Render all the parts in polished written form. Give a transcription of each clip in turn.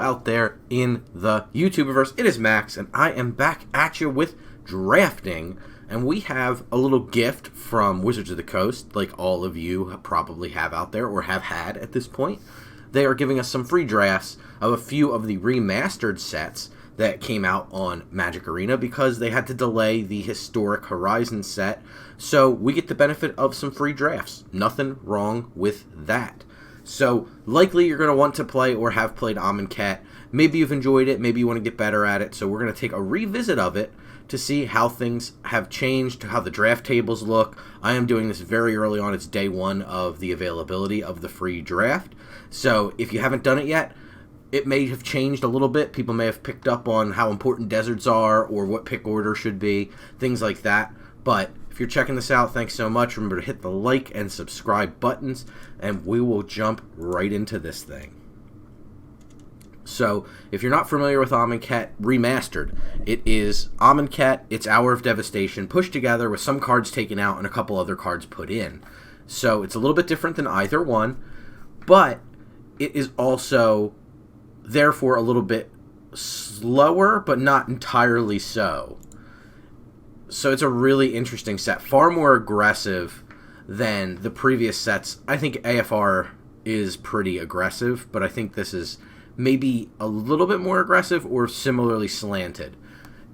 out there in the YouTubeverse. It is Max, and I am back at you with drafting. And we have a little gift from Wizards of the Coast, like all of you probably have out there or have had at this point. They are giving us some free drafts of a few of the remastered sets that came out on Magic Arena because they had to delay the historic Horizon set. So we get the benefit of some free drafts. Nothing wrong with that. So likely you're going to want to play or have played Amonkhet. Maybe you've enjoyed it. Maybe you want to get better at it. So we're going to take a revisit of it to see how things have changed, how the draft tables look. I am doing this very early on. It's day one of the availability of the free draft. So if you haven't done it yet, it may have changed a little bit. People may have picked up on how important deserts are or what pick order should be, things like that. But if you're checking this out, thanks so much. Remember to hit the like and subscribe buttons, and we will jump right into this thing. So, if you're not familiar with Amonkhet Remastered, it is Amonkhet, it's Hour of Devastation, pushed together with some cards taken out and a couple other cards put in. So, it's a little bit different than either one, but it is also, therefore, a little bit slower, but not entirely so. So, it's a really interesting set, far more aggressive than the previous sets. I think AFR is pretty aggressive, but I think this is maybe a little bit more aggressive or similarly slanted.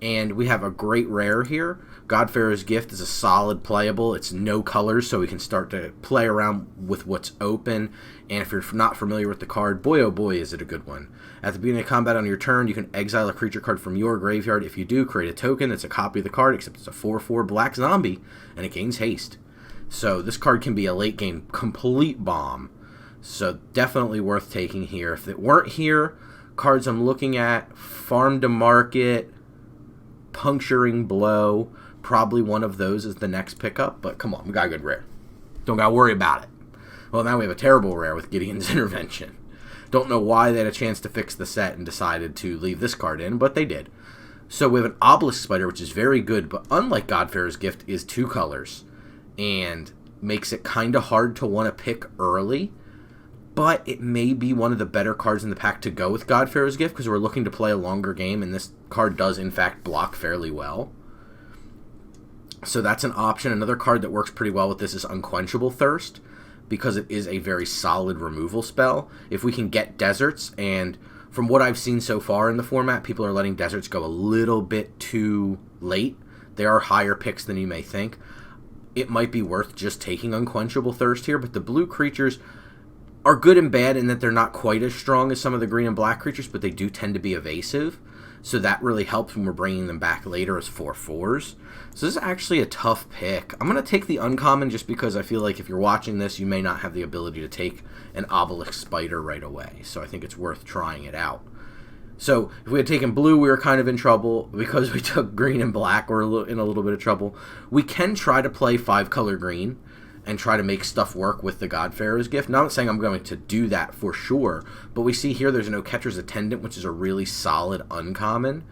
And we have a great rare here. Godfarer's Gift is a solid playable. It's no colors, so we can start to play around with what's open. And if you're not familiar with the card, boy oh boy is it a good one. At the beginning of combat on your turn, you can exile a creature card from your graveyard. If you do, create a token that's a copy of the card, except it's a 4/4 black zombie, and it gains haste. So this card can be a late game complete bomb. So definitely worth taking here. If it weren't here, cards I'm looking at, Farm to Market, Puncturing Blow, probably one of those is the next pickup, but come on, we got a good rare. Don't gotta worry about it. Well, now we have a terrible rare with Gideon's Intervention. Don't know why they had a chance to fix the set and decided to leave this card in, but they did. So we have an Obelisk Spider, which is very good, but unlike Godfarer's Gift, is 2 colors, and makes it kind of hard to want to pick early. But it may be one of the better cards in the pack to go with Godfarer's Gift because we're looking to play a longer game, and this card does, in fact, block fairly well. So that's an option. Another card that works pretty well with this is Unquenchable Thirst because it is a very solid removal spell. If we can get deserts, and from what I've seen so far in the format, people are letting deserts go a little bit too late. There are higher picks than you may think. It might be worth just taking Unquenchable Thirst here, but the blue creatures are good and bad in that they're not quite as strong as some of the green and black creatures, but they do tend to be evasive. So that really helps when we're bringing them back later as 4/4s. So this is actually a tough pick. I'm going to take the uncommon just because I feel like if you're watching this, you may not have the ability to take an Obelisk Spider right away. So I think it's worth trying it out. So if we had taken blue, we were kind of in trouble. Because we took green and black, we're in a little bit of trouble. We can try to play 5-color green and try to make stuff work with the Godfarer's Gift. Not saying I'm going to do that for sure, but we see here there's an Oketra's Attendant, which is a really solid uncommon.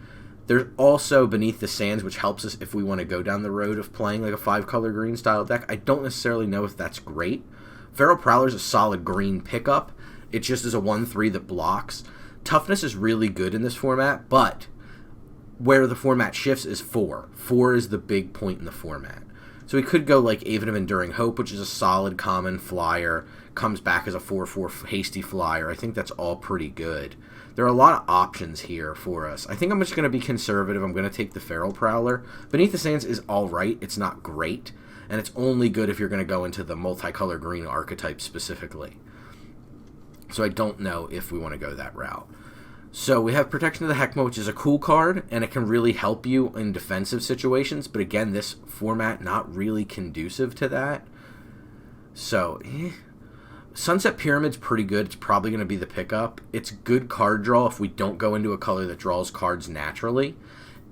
There's also Beneath the Sands, which helps us if we want to go down the road of playing like a 5-color green style deck. I don't necessarily know if that's great. Feral Prowler's a solid green pickup. It just is a 1/3 that blocks. Toughness is really good in this format, but where the format shifts is 4. 4 is the big point in the format. So we could go like Aven of Enduring Hope, which is a solid common flyer, comes back as a 4/4 hasty flyer. I think that's all pretty good. There are a lot of options here for us. I think I'm just going to be conservative. I'm going to take the Feral Prowler. Beneath the Sands is alright. It's not great, and it's only good if you're going to go into the multicolor green archetype specifically. So I don't know if we want to go that route. So we have Protection of the Heckma, which is a cool card, and it can really help you in defensive situations. But again, this format not really conducive to that. So, Sunset Pyramid's pretty good. It's probably going to be the pickup. It's good card draw if we don't go into a color that draws cards naturally.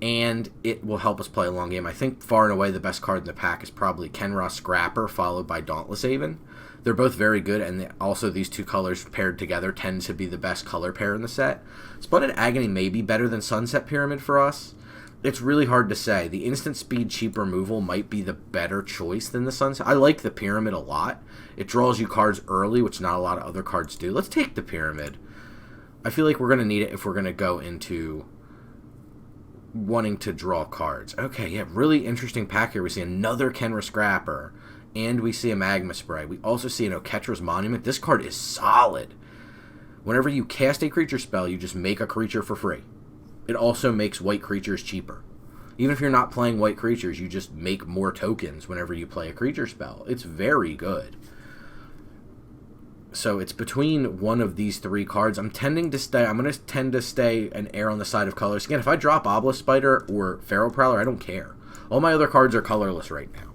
And it will help us play a long game. I think far and away the best card in the pack is probably Kenra Scrapper, followed by Dauntless Haven. They're both very good, and also these two colors paired together tend to be the best color pair in the set. Splendid Agony may be better than Sunset Pyramid for us. It's really hard to say. The instant speed cheap removal might be the better choice than the Sunset. I like the Pyramid a lot. It draws you cards early, which not a lot of other cards do. Let's take the Pyramid. I feel like we're going to need it if we're going to go into wanting to draw cards. Okay, yeah, really interesting pack here. We see another Kenra Scrapper, and we see a Magma Spray. We also see an Oketra's Monument. This card is solid. Whenever you cast a creature spell, you just make a creature for free. It also makes white creatures cheaper. Even if you're not playing white creatures, you just make more tokens whenever you play a creature spell. It's very good. So it's between one of these three cards. I'm going to tend to stay and err on the side of colors. Again, if I drop Obelisk Spider or Feral Prowler, I don't care. All my other cards are colorless right now.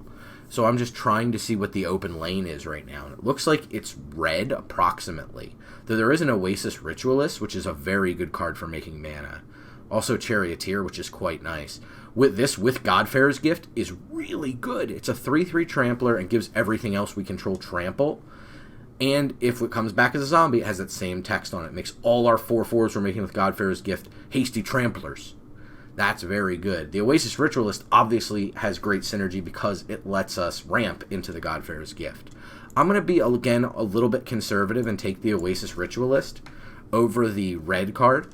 So I'm just trying to see what the open lane is right now. And it looks like it's red, approximately. Though there is an Oasis Ritualist, which is a very good card for making mana. Also Charioteer, which is quite nice. With Godfarer's Gift, is really good. It's a 3/3 trampler and gives everything else we control trample. And if it comes back as a zombie, it has that same text on it. It makes all our 4/4s we're making with Godfarer's Gift hasty tramplers. That's very good. The Oasis Ritualist obviously has great synergy because it lets us ramp into the Godfarer's Gift. I'm going to be, again, a little bit conservative and take the Oasis Ritualist over the red card.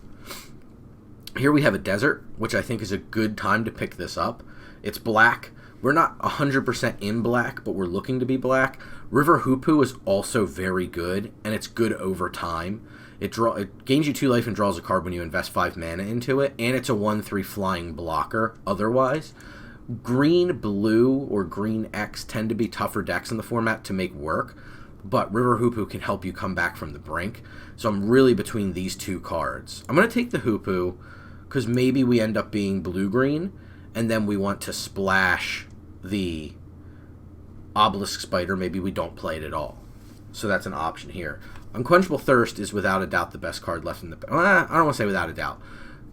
Here we have a Desert, which I think is a good time to pick this up. It's black. We're not 100% in black, but we're looking to be black. River Hoopoe is also very good, and it's good over time. It gains you 2 life and draws a card when you invest 5 mana into it, and it's a 1/3 flying blocker otherwise. Green, blue, or green X tend to be tougher decks in the format to make work, but River Hoopoe can help you come back from the brink. So I'm really between these two cards. I'm going to take the Hoopoe, because maybe we end up being blue-green, and then we want to splash the Obelisk Spider. Maybe we don't play it at all. So that's an option here. Unquenchable Thirst is without a doubt the best card left in the... I don't want to say without a doubt.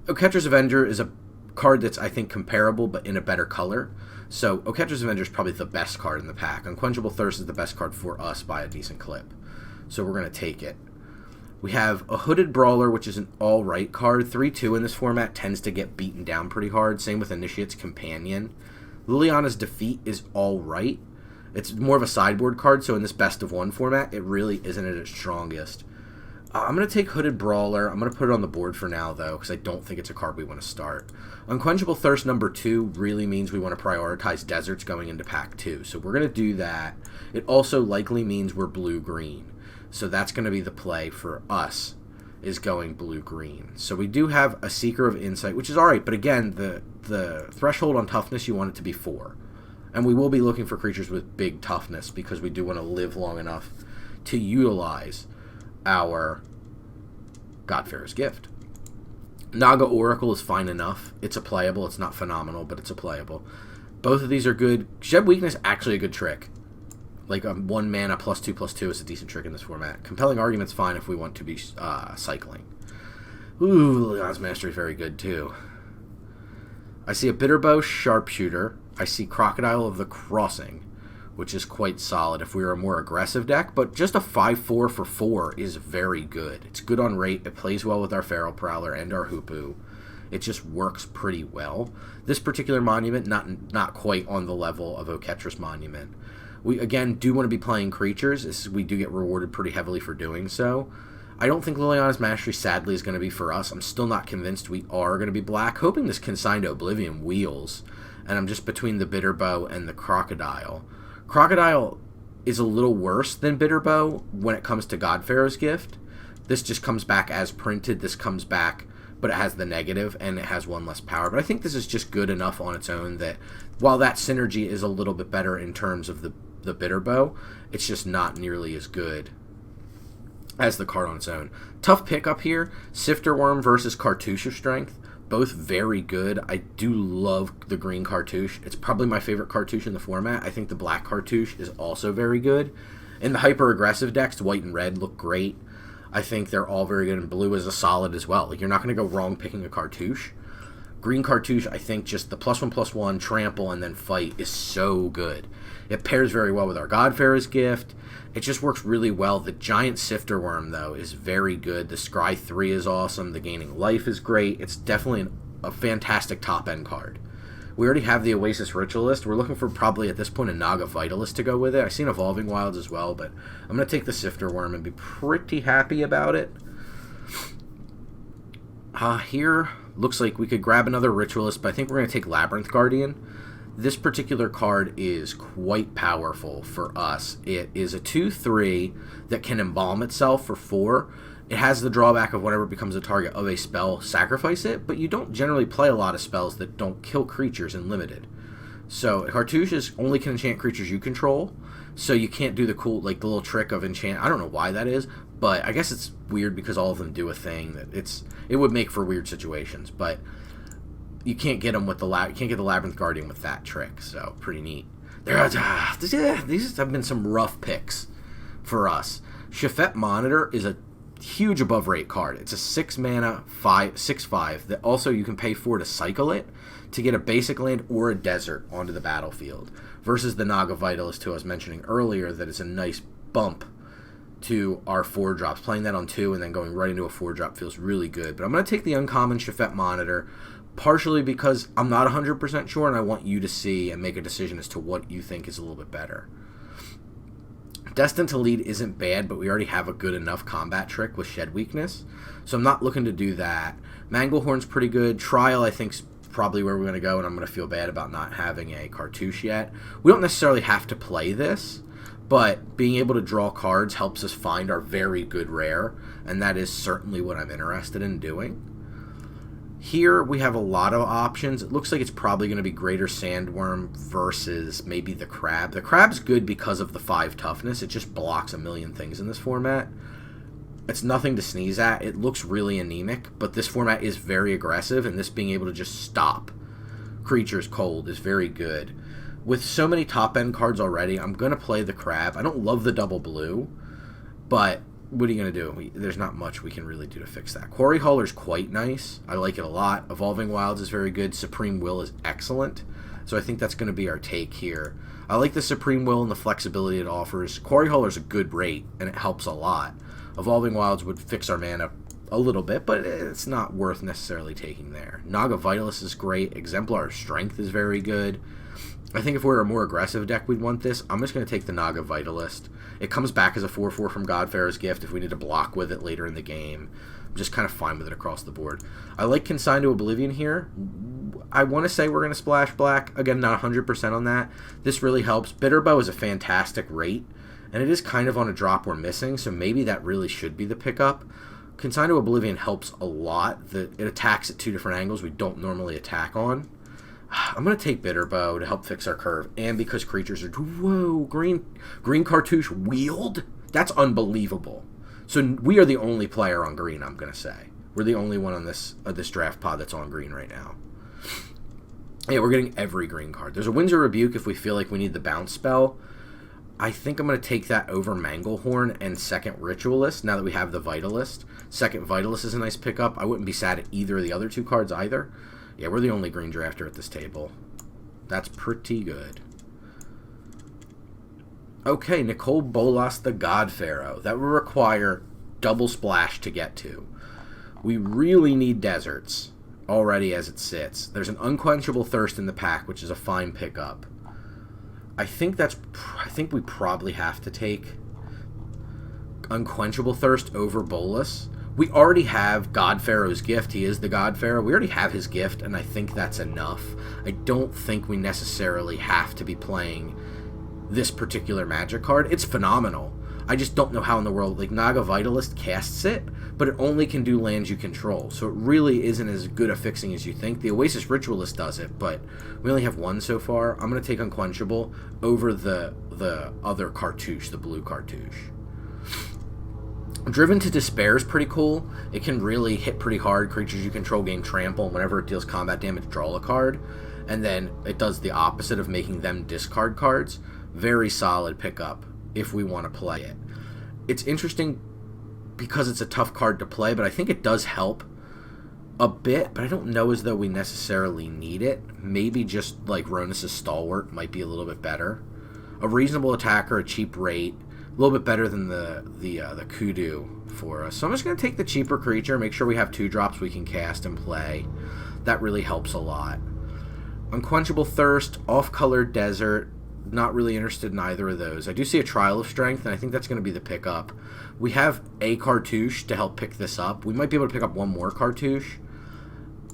Oketra's Avenger is a card that's, I think, comparable, but in a better color. So Oketra's Avenger is probably the best card in the pack. Unquenchable Thirst is the best card for us by a decent clip. So we're going to take it. We have a Hooded Brawler, which is an alright card. 3/2 in this format tends to get beaten down pretty hard. Same with Initiate's Companion. Liliana's Defeat is alright. It's more of a sideboard card, so in this best of one format, it really isn't at its strongest. I'm going to take Hooded Brawler. I'm going to put it on the board for now, though, because I don't think it's a card we want to start. Unquenchable Thirst number 2 really means we want to prioritize deserts going into pack 2, so we're going to do that. It also likely means we're blue-green. So that's going to be the play for us, is going blue-green. So we do have a Seeker of Insight, which is alright, but again, the threshold on toughness, you want it to be 4. And we will be looking for creatures with big toughness, because we do want to live long enough to utilize our Godfarer's Gift. Naga Oracle is fine enough. It's a playable. It's not phenomenal, but it's a playable. Both of these are good. Shed Weakness, actually a good trick. Like a 1 mana +2/+2 is a decent trick in this format. Compelling Argument's fine if we want to be cycling. Ooh, Liliana's Mastery is very good too. I see a Bitterbow Sharpshooter. I see Crocodile of the Crossing, which is quite solid if we were a more aggressive deck, but just a 5/4 for 4 is very good. It's good on rate. It plays well with our Feral Prowler and our Hoopoe. It just works pretty well. This particular monument, not quite on the level of Oketra's Monument. We, again, do want to be playing creatures. We do get rewarded pretty heavily for doing so. I don't think Liliana's Mastery, sadly, is going to be for us. I'm still not convinced we are going to be black. Hoping this Consigned Oblivion wheels. And I'm just between the Bitterbow and the Crocodile. Crocodile is a little worse than Bitterbow when it comes to Godfarer's Gift. This just comes back as printed. This comes back, but it has the negative, and it has 1 less power. But I think this is just good enough on its own that while that synergy is a little bit better in terms of the Bitterbow, it's just not nearly as good as the card on its own. Tough pickup here. Sifter Worm versus Cartouche of Strength. Both very good. I do love the green Cartouche. It's probably my favorite Cartouche in the format. I think the black Cartouche is also very good. In the hyper-aggressive decks, white and red look great. I think they're all very good, and blue is a solid as well. Like, you're not going to go wrong picking a Cartouche. Green Cartouche, I think just the +1/+1, trample, and then fight is so good. It pairs very well with our Godfarer's Gift. It just works really well. The Giant Sifter Worm, though, is very good. The Scry 3 is awesome. The Gaining Life is great. It's definitely a fantastic top-end card. We already have the Oasis Ritualist. We're looking for probably, at this point, a Naga Vitalist to go with it. I've seen Evolving Wilds as well, but I'm going to take the Sifter Worm and be pretty happy about it. Here, looks like we could grab another Ritualist, but I think we're going to take Labyrinth Guardian. This particular card is quite powerful for us. It is a 2/3 that can embalm itself for 4. It has the drawback of whenever it becomes a target of a spell, sacrifice it, but you don't generally play a lot of spells that don't kill creatures in Limited. So cartouches only can enchant creatures you control, so you can't do the cool, like the little trick of enchant. I don't know why that is, but I guess it's weird because all of them do a thing that it would make for weird situations, but you can't get them with you can't get the Labyrinth Guardian with that trick, so pretty neat. These have been some rough picks for us. Shafet Monitor is a huge above rate card. It's a 6 mana 6/5 that also you can pay 4 to cycle it to get a basic land or a desert onto the battlefield, versus the Naga Vitalist, who I was mentioning earlier, that is a nice bump to our 4-drops. Playing that on 2 and then going right into a 4-drop feels really good. But I'm going to take the uncommon Shafet Monitor, partially because I'm not 100% sure and I want you to see and make a decision as to what you think is a little bit better. Destined to Lead isn't bad, but we already have a good enough combat trick with Shed Weakness, so I'm not looking to do that. Manglehorn's pretty good. Trial, I think, is probably where we're going to go, and I'm going to feel bad about not having a cartouche yet. We don't necessarily have to play this, but being able to draw cards helps us find our very good rare, and that is certainly what I'm interested in doing. Here we have a lot of options. It looks like it's probably going to be Greater Sandworm versus maybe the Crab. The Crab's good because of the 5 toughness. It just blocks a million things in this format. It's nothing to sneeze at. It looks really anemic, but this format is very aggressive, and this being able to just stop creatures cold is very good. With so many top-end cards already, I'm going to play the Crab. I don't love the double blue, but what are you going to do? There's not much we can really do to fix that. Quarry Hauler's quite nice. I like it a lot. Evolving Wilds is very good. Supreme Will is excellent. So I think that's going to be our take here. I like the Supreme Will and the flexibility it offers. Quarry Hauler's a good rate, and it helps a lot. Evolving Wilds would fix our mana a little bit, but it's not worth necessarily taking there. Naga Vitalist is great. Exemplar Strength is very good. I think if we're a more aggressive deck, we'd want this. I'm just going to take the Naga Vitalist. It comes back as a 4/4 from Godfarrow's Gift if we need to block with it later in the game. I'm just kind of fine with it across the board. I like Consign to Oblivion here. I want to say we're going to splash black. Again, not 100% on that. This really helps. Bitterbow is a fantastic rate, and it is kind of on a drop we're missing, so maybe that really should be the pickup. Consign to Oblivion helps a lot. It attacks at 2 different angles we don't normally attack on. I'm going to take Bitterbow to help fix our curve, and because creatures are... Whoa, green cartouche wield? That's unbelievable. So we are the only player on green, I'm going to say. We're the only one on this draft pod that's on green right now. Yeah, we're getting every green card. There's a Windsor Rebuke if we feel like we need the bounce spell. I think I'm going to take that over Manglehorn and second Ritualist, now that we have the Vitalist. Second Vitalist is a nice pickup. I wouldn't be sad at either of the other 2 cards either. Yeah, we're the only green drafter at this table. That's pretty good. Okay, Nicole Bolas the Godfarrow. That will require double splash to get to. We really need deserts already as it sits. There's an Unquenchable Thirst in the pack, which is a fine pickup. I think we probably have to take Unquenchable Thirst over Bolas. We already have Godfarrow's Gift. He is the Godfarrow. We already have his gift, and I think that's enough. I don't think we necessarily have to be playing this particular magic card. It's phenomenal. I just don't know how in the world, like, Naga Vitalist casts it, but it only can do lands you control, so it really isn't as good a fixing as you think. The Oasis Ritualist does it, but we only have 1 so far. I'm going to take Unquenchable over the other cartouche, the blue cartouche. Driven to Despair is pretty cool. It can really hit pretty hard. Creatures you control gain trample, and whenever it deals combat damage, draw a card. And then it does the opposite of making them discard cards. Very solid pickup if we want to play it. It's interesting because it's a tough card to play, but I think it does help a bit, but I don't know as though we necessarily need it. Maybe just like Ronus' Stalwart might be a little bit better. A reasonable attacker, a cheap rate, a little bit better than the Kudu for us. So I'm just going to take the cheaper creature, make sure we have 2 drops we can cast and play. That really helps a lot. Unquenchable Thirst, Off-Colored Desert. Not really interested in either of those. I do see a Trial of Strength, and I think that's going to be the pickup. We have a cartouche to help pick this up. We might be able to pick up one more cartouche,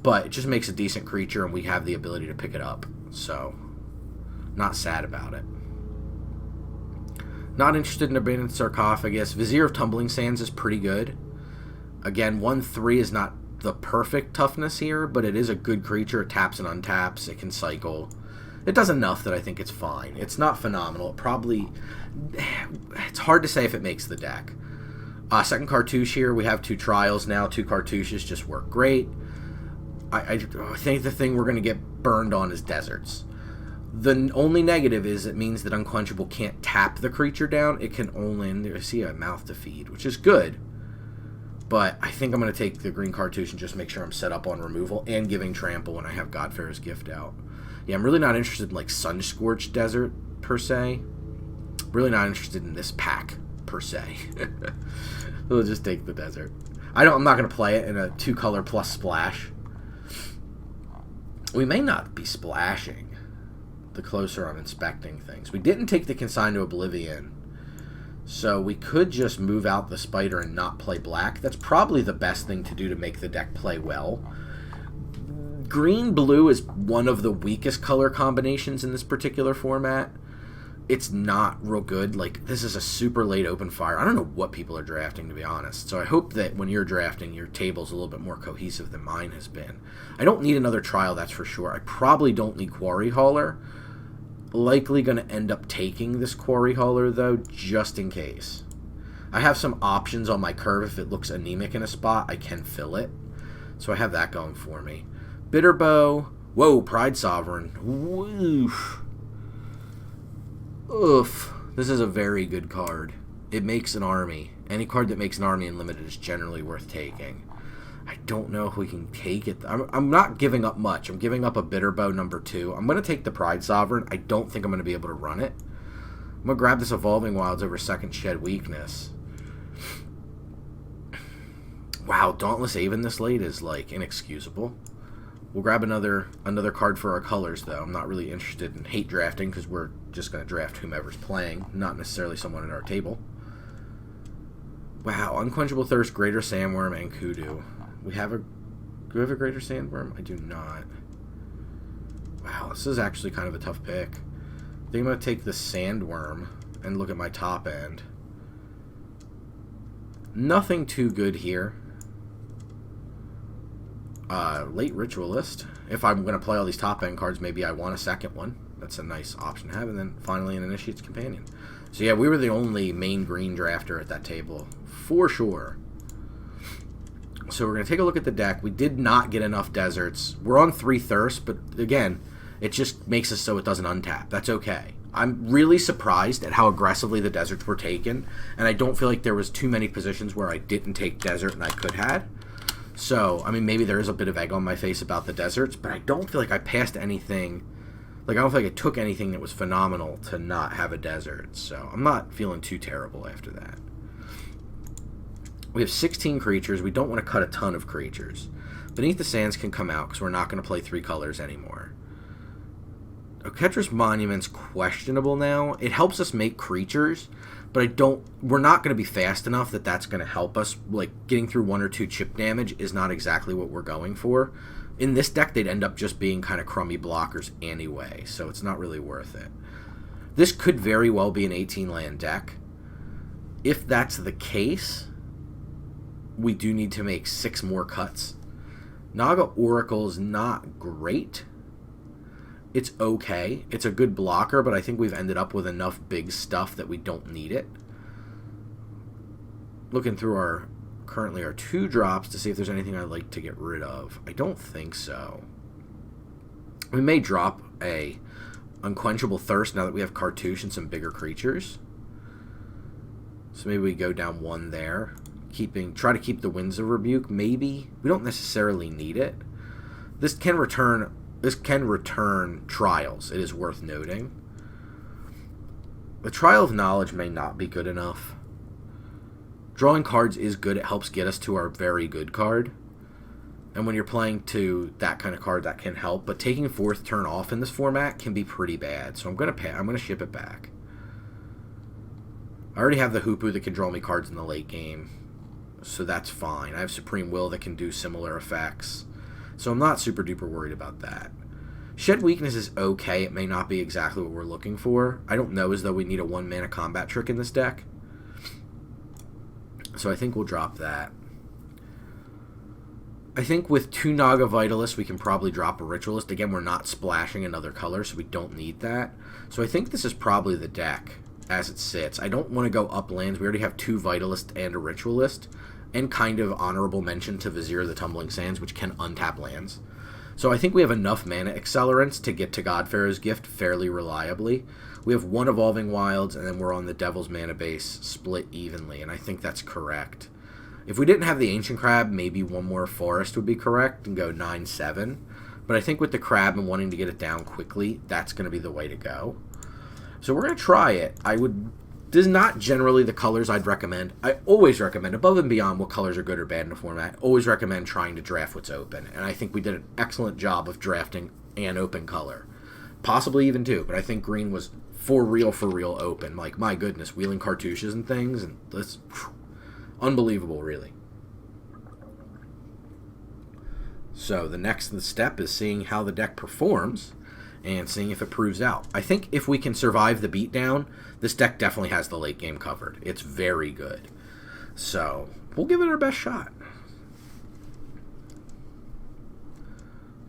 but it just makes a decent creature, and we have the ability to pick it up. So, not sad about it. Not interested in Abandoned Sarcophagus. Vizier of Tumbling Sands is pretty good. Again, 1/3 is not the perfect toughness here, but it is a good creature. It taps and untaps. It can cycle. It does enough that I think it's fine. It's not phenomenal. It's hard to say if it makes the deck. Second cartouche here. We have 2 trials now. 2 cartouches just work great. I think the thing we're going to get burned on is deserts. The only negative is it means that Unquenchable can't tap the creature down. It can only, and I see a Mouth to Feed, which is good. But I think I'm going to take the green cartouche and just make sure I'm set up on removal and giving trample when I have Godfarer's Gift out. Yeah, I'm really not interested in like Sun-Scorched Desert per se. Really not interested in this pack per se. We'll just take the desert. I'm not going to play it in a 2-color plus splash. We may not be splashing the closer I'm inspecting things. We didn't take the Consign to Oblivion, so we could just move out the Spider and not play black. That's probably the best thing to do to make the deck play well. Green-blue is one of the weakest color combinations in this particular format. It's not real good. Like, this is a super late open fire. I don't know what people are drafting, to be honest. So I hope that when you're drafting, your table's a little bit more cohesive than mine has been. I don't need another trial, that's for sure. I probably don't need Quarry Hauler. Likely going to end up taking this Quarry Hauler, though, just in case. I have some options on my curve. If it looks anemic in a spot, I can fill it. So I have that going for me. Bitterbow. Whoa, Pride Sovereign. Woof. Oof. This is a very good card. It makes an army. Any card that makes an army in Limited is generally worth taking. I don't know if we can take it. I'm not giving up much. I'm giving up a Bitterbow number 2. I'm going to take the Pride Sovereign. I don't think I'm going to be able to run it. I'm going to grab this Evolving Wilds over Second Shed Weakness. Wow, Dauntless Aven this late is, like, inexcusable. We'll grab another card for our colors, though. I'm not really interested in hate drafting because we're just going to draft whomever's playing, not necessarily someone at our table. Wow, Unquenchable Thirst, Greater Sandworm, and Kudu. Do we have a Greater Sandworm? I do not. Wow, this is actually kind of a tough pick. I think I'm going to take the Sandworm and look at my top end. Nothing too good here. Late Ritualist. If I'm going to play all these top-end cards, maybe I want a second one. That's a nice option to have. And then finally an Initiate's Companion. So yeah, we were the only main green drafter at that table, for sure. So we're going to take a look at the deck. We did not get enough deserts. We're on 3 Thirst, but again, it just makes it so it doesn't untap. That's okay. I'm really surprised at how aggressively the deserts were taken, and I don't feel like there was too many positions where I didn't take desert and I could have. So, I mean, maybe there is a bit of egg on my face about the deserts, but I don't feel like I passed anything. Like, I don't feel like I took anything that was phenomenal to not have a desert. So, I'm not feeling too terrible after that. We have 16 creatures. We don't want to cut a ton of creatures. Beneath the Sands can come out because we're not going to play 3 colors anymore. Oketra's Monument's questionable now. It helps us make creatures, but we're not going to be fast enough that that's going to help us. Like, getting through 1 or 2 chip damage is not exactly what we're going for. In this deck, they'd end up just being kind of crummy blockers anyway, so it's not really worth it. This could very well be an 18-land deck. If that's the case, we do need to make 6 more cuts. Naga Oracle is not great. It's okay. It's a good blocker, but I think we've ended up with enough big stuff that we don't need it. Looking through currently our 2 drops to see if there's anything I'd like to get rid of. I don't think so. We may drop a Unquenchable Thirst now that we have Cartouche and some bigger creatures. So maybe we go down 1 there. Try to keep the Winds of Rebuke, maybe. We don't necessarily need it. This can return trials, it is worth noting. The Trial of Knowledge may not be good enough. Drawing cards is good, it helps get us to our very good card. And when you're playing to that kind of card, that can help. But taking 4th turn off in this format can be pretty bad. So I'm gonna ship it back. I already have the Hoopu that can draw me cards in the late game, so that's fine. I have Supreme Will that can do similar effects, so I'm not super duper worried about that. Shed Weakness is okay. It may not be exactly what we're looking for. I don't know as though we need a 1-mana combat trick in this deck, so I think we'll drop that. I think with 2 Naga Vitalists, we can probably drop a Ritualist. Again, we're not splashing another color, so we don't need that. So I think this is probably the deck as it sits. I don't want to go up lands. We already have 2 Vitalists and a Ritualist, and kind of honorable mention to Vizier the Tumbling Sands, which can untap lands. So I think we have enough mana accelerants to get to Godfarer's Gift fairly reliably. We have 1 Evolving Wilds, and then we're on the Devil's Mana base split evenly, and I think that's correct. If we didn't have the Ancient Crab, maybe 1 more Forest would be correct and go 9-7. But I think with the Crab and wanting to get it down quickly, that's going to be the way to go. So we're going to try it. This is not generally the colors I'd recommend. I always recommend, above and beyond what colors are good or bad in a format, always recommend trying to draft what's open. And I think we did an excellent job of drafting an open color. Possibly even 2, but I think green was for real open. Like, my goodness, wheeling cartouches and things, and this... unbelievable, really. So the next step is seeing how the deck performs and seeing if it proves out. I think if we can survive the beatdown, this deck definitely has the late game covered. It's very good. So we'll give it our best shot.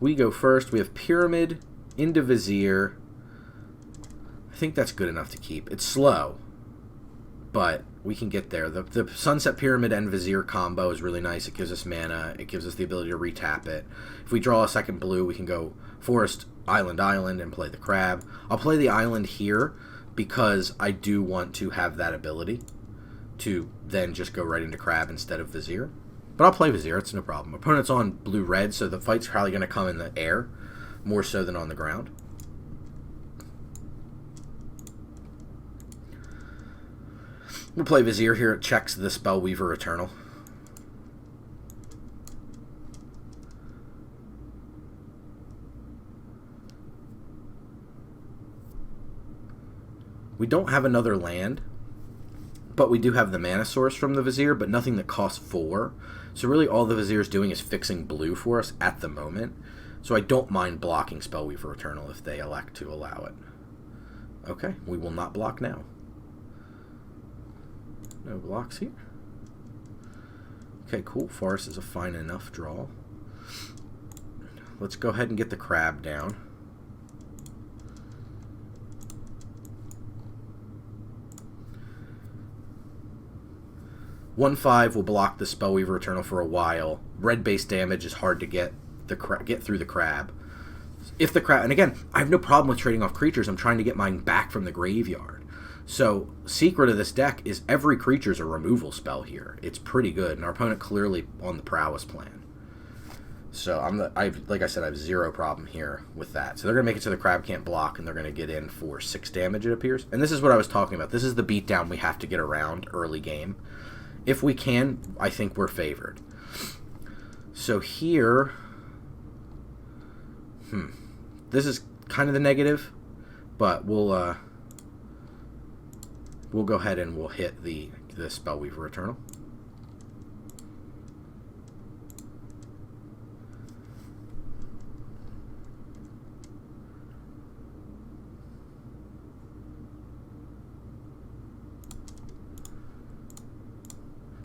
We go first. We have Pyramid into Vizier. I think that's good enough to keep. It's slow, but we can get there. The Sunset Pyramid and Vizier combo is really nice. It gives us mana. It gives us the ability to retap it. If we draw a second blue, we can go Forest, Island, and play the Crab. I'll play the Island here because I do want to have that ability to then just go right into Crab instead of Vizier. But I'll play Vizier. It's no problem. Opponent's on blue-red, so the fight's probably going to come in the air more so than on the ground. We'll play Vizier here. It checks the Spellweaver Eternal. We don't have another land, but we do have the mana source from the Vizier, but nothing that costs 4. So really all the Vizier's doing is fixing blue for us at the moment. So I don't mind blocking Spellweaver Eternal if they elect to allow it. Okay, we will not block now. No blocks here. Okay, cool. Forest is a fine enough draw. Let's go ahead and get the Crab down. One 5 will block the Spellweaver Eternal for a while. Red base damage is hard to get through the Crab. If the Crab, and again, I have no problem with trading off creatures. I'm trying to get mine back from the graveyard. So, secret of this deck is every creature's a removal spell here. It's pretty good, and our opponent clearly on the prowess plan. So, like I said, I have zero problem here with that. So they're going to make it so the Crab can't block, and they're going to get in for 6 damage, it appears. And this is what I was talking about. This is the beatdown we have to get around early game. If we can, I think we're favored. So here... This is kind of the negative, but we'll go ahead and we'll hit the Spellweaver Eternal.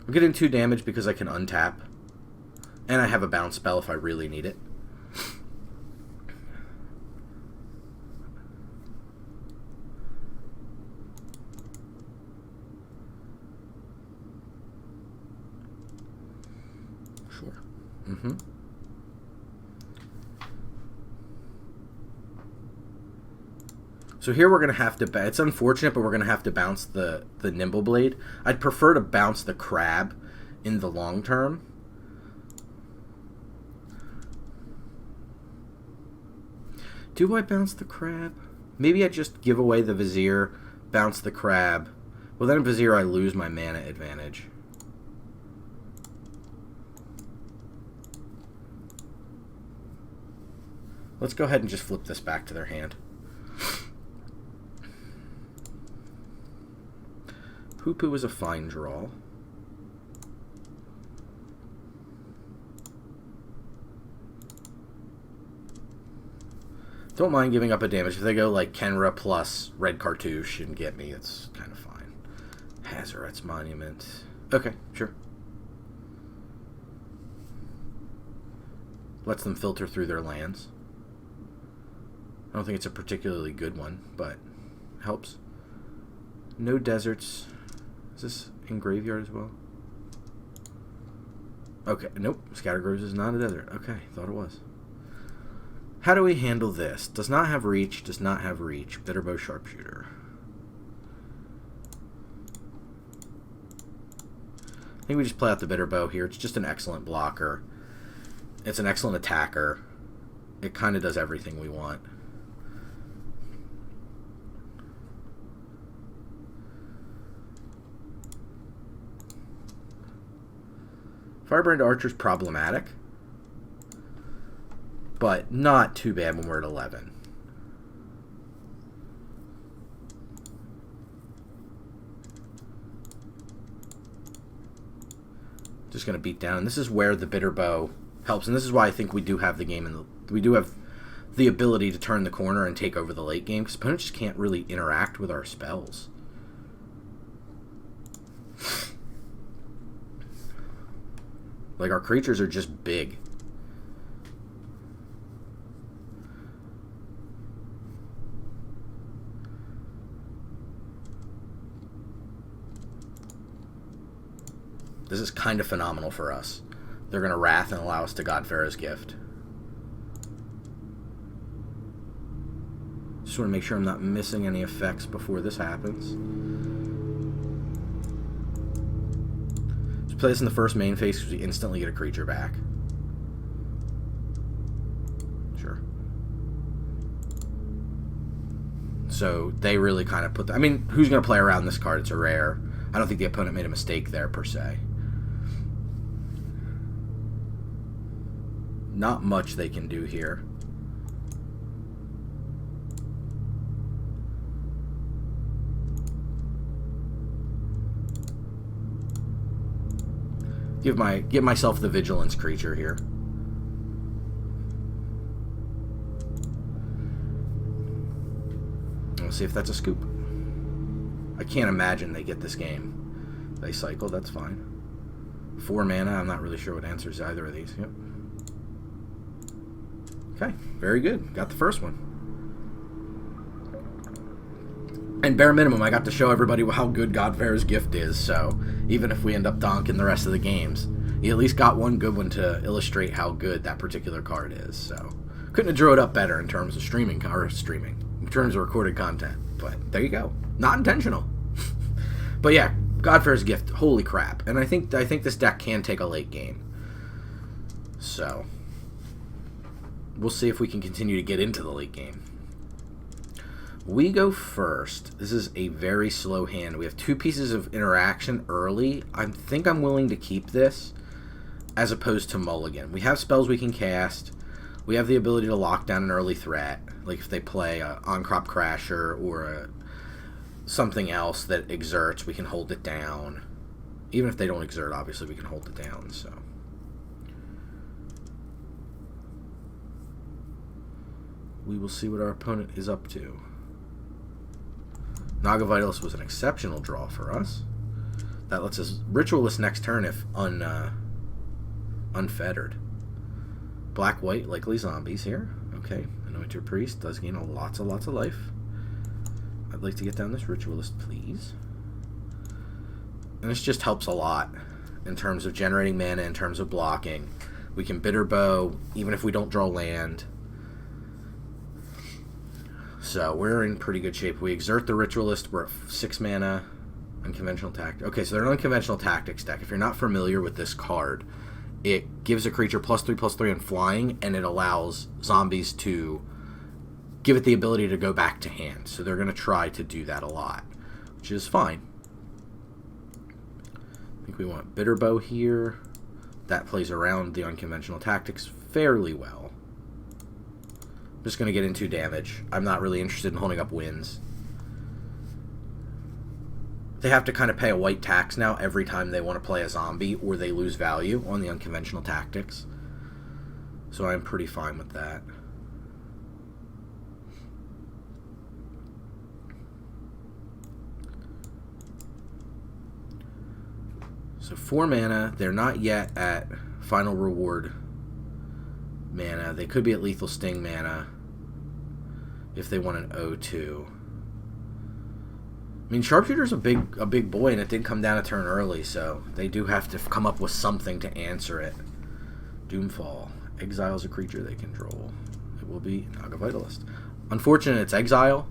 I'm getting 2 damage because I can untap, and I have a bounce spell if I really need it. So here we're going to have to... It's unfortunate, but we're going to have to bounce the Nimble Blade. I'd prefer to bounce the Crab in the long term. Do I bounce the Crab? Maybe I just give away the Vizier, bounce the Crab. Well, then in Vizier I lose my mana advantage. Let's go ahead and just flip this back to their hand. Poo-Poo is a fine draw. Don't mind giving up a damage. If they go like Kenra plus Red Cartouche and get me, it's kind of fine. Hazoret's Monument. Okay, sure. Lets them filter through their lands. I don't think it's a particularly good one, but helps. No deserts. Is this in graveyard as well? Okay, nope. Scattergroves is not a desert. Okay, thought it was. How do we handle this? Does not have reach, does not have reach. Bitterbow Sharpshooter. I think we just play out the Bitterbow here. It's just an excellent blocker. It's an excellent attacker. It kind of does everything we want. Firebrand Archer's problematic, but not too bad when we're at 11. Just going to beat down. And this is where the Bitterbow helps, and this is why I think we do have the game, and we do have the ability to turn the corner and take over the late game, because opponents just can't really interact with our spells. Like, our creatures are just big. This is kind of phenomenal for us. They're going to Wrath and allow us to Godpharaoh's Gift. Just want to make sure I'm not missing any effects before this happens. Just play this in the first main phase because we instantly get a creature back. Sure. So they really kind of put the... I mean, who's going to play around this card? It's a rare. I don't think the opponent made a mistake there, per se. Not much they can do here. Give myself the Vigilance creature here. We'll see if that's a scoop. I can't imagine they get this game. They cycle, that's fine. 4 mana, I'm not really sure what answers either of these. Yep. Okay, very good. Got the first one. And bare minimum, I got to show everybody how good Godpharaoh's Gift is, so even if we end up donking the rest of the games, you at least got one good one to illustrate how good that particular card is, so couldn't have drew it up better in terms of in terms of recorded content, but there you go. Not intentional. But yeah, Godpharaoh's Gift, holy crap. And I think this deck can take a late game. So we'll see if we can continue to get into the late game. We go first. This is a very slow hand. We have 2 pieces of interaction early. I think I'm willing to keep this as opposed to mulligan. We have spells we can cast. We have the ability to lock down an early threat, like if they play a On-Crop Crasher or something else that exerts, we can hold it down. Even if they don't exert, obviously, we can hold it down. So we will see what our opponent is up to. Naga Vitalist was an exceptional draw for us. That lets us Ritualist next turn if unfettered. Black-white, likely zombies here. Okay, Anointed Priest does gain lots of life. I'd like to get down this Ritualist, please. And this just helps a lot in terms of generating mana, in terms of blocking. We can Bitterbow, even if we don't draw land. So we're in pretty good shape. We exert the Ritualist. We're at 6 mana. Unconventional Tactics. Okay, so they're an Unconventional Tactics deck. If you're not familiar with this card, it gives a creature +3/+3 and flying, and it allows zombies to give it the ability to go back to hand. So they're going to try to do that a lot, which is fine. I think we want Bitterbow here. That plays around the Unconventional Tactics fairly well. I'm just going to get into damage. I'm not really interested in holding up wins. They have to kind of pay a white tax now every time they want to play a zombie, or they lose value on the unconventional tactics. So I'm pretty fine with that. So 4 mana. They're not yet at final reward mana. They could be at lethal sting mana if they want an 0-2. I mean, Sharpshooter's a big boy, and it did come down a turn early, so they do have to come up with something to answer it. Doomfall. Exiles a creature they control. It will be Naga Vitalist. Unfortunate it's exile,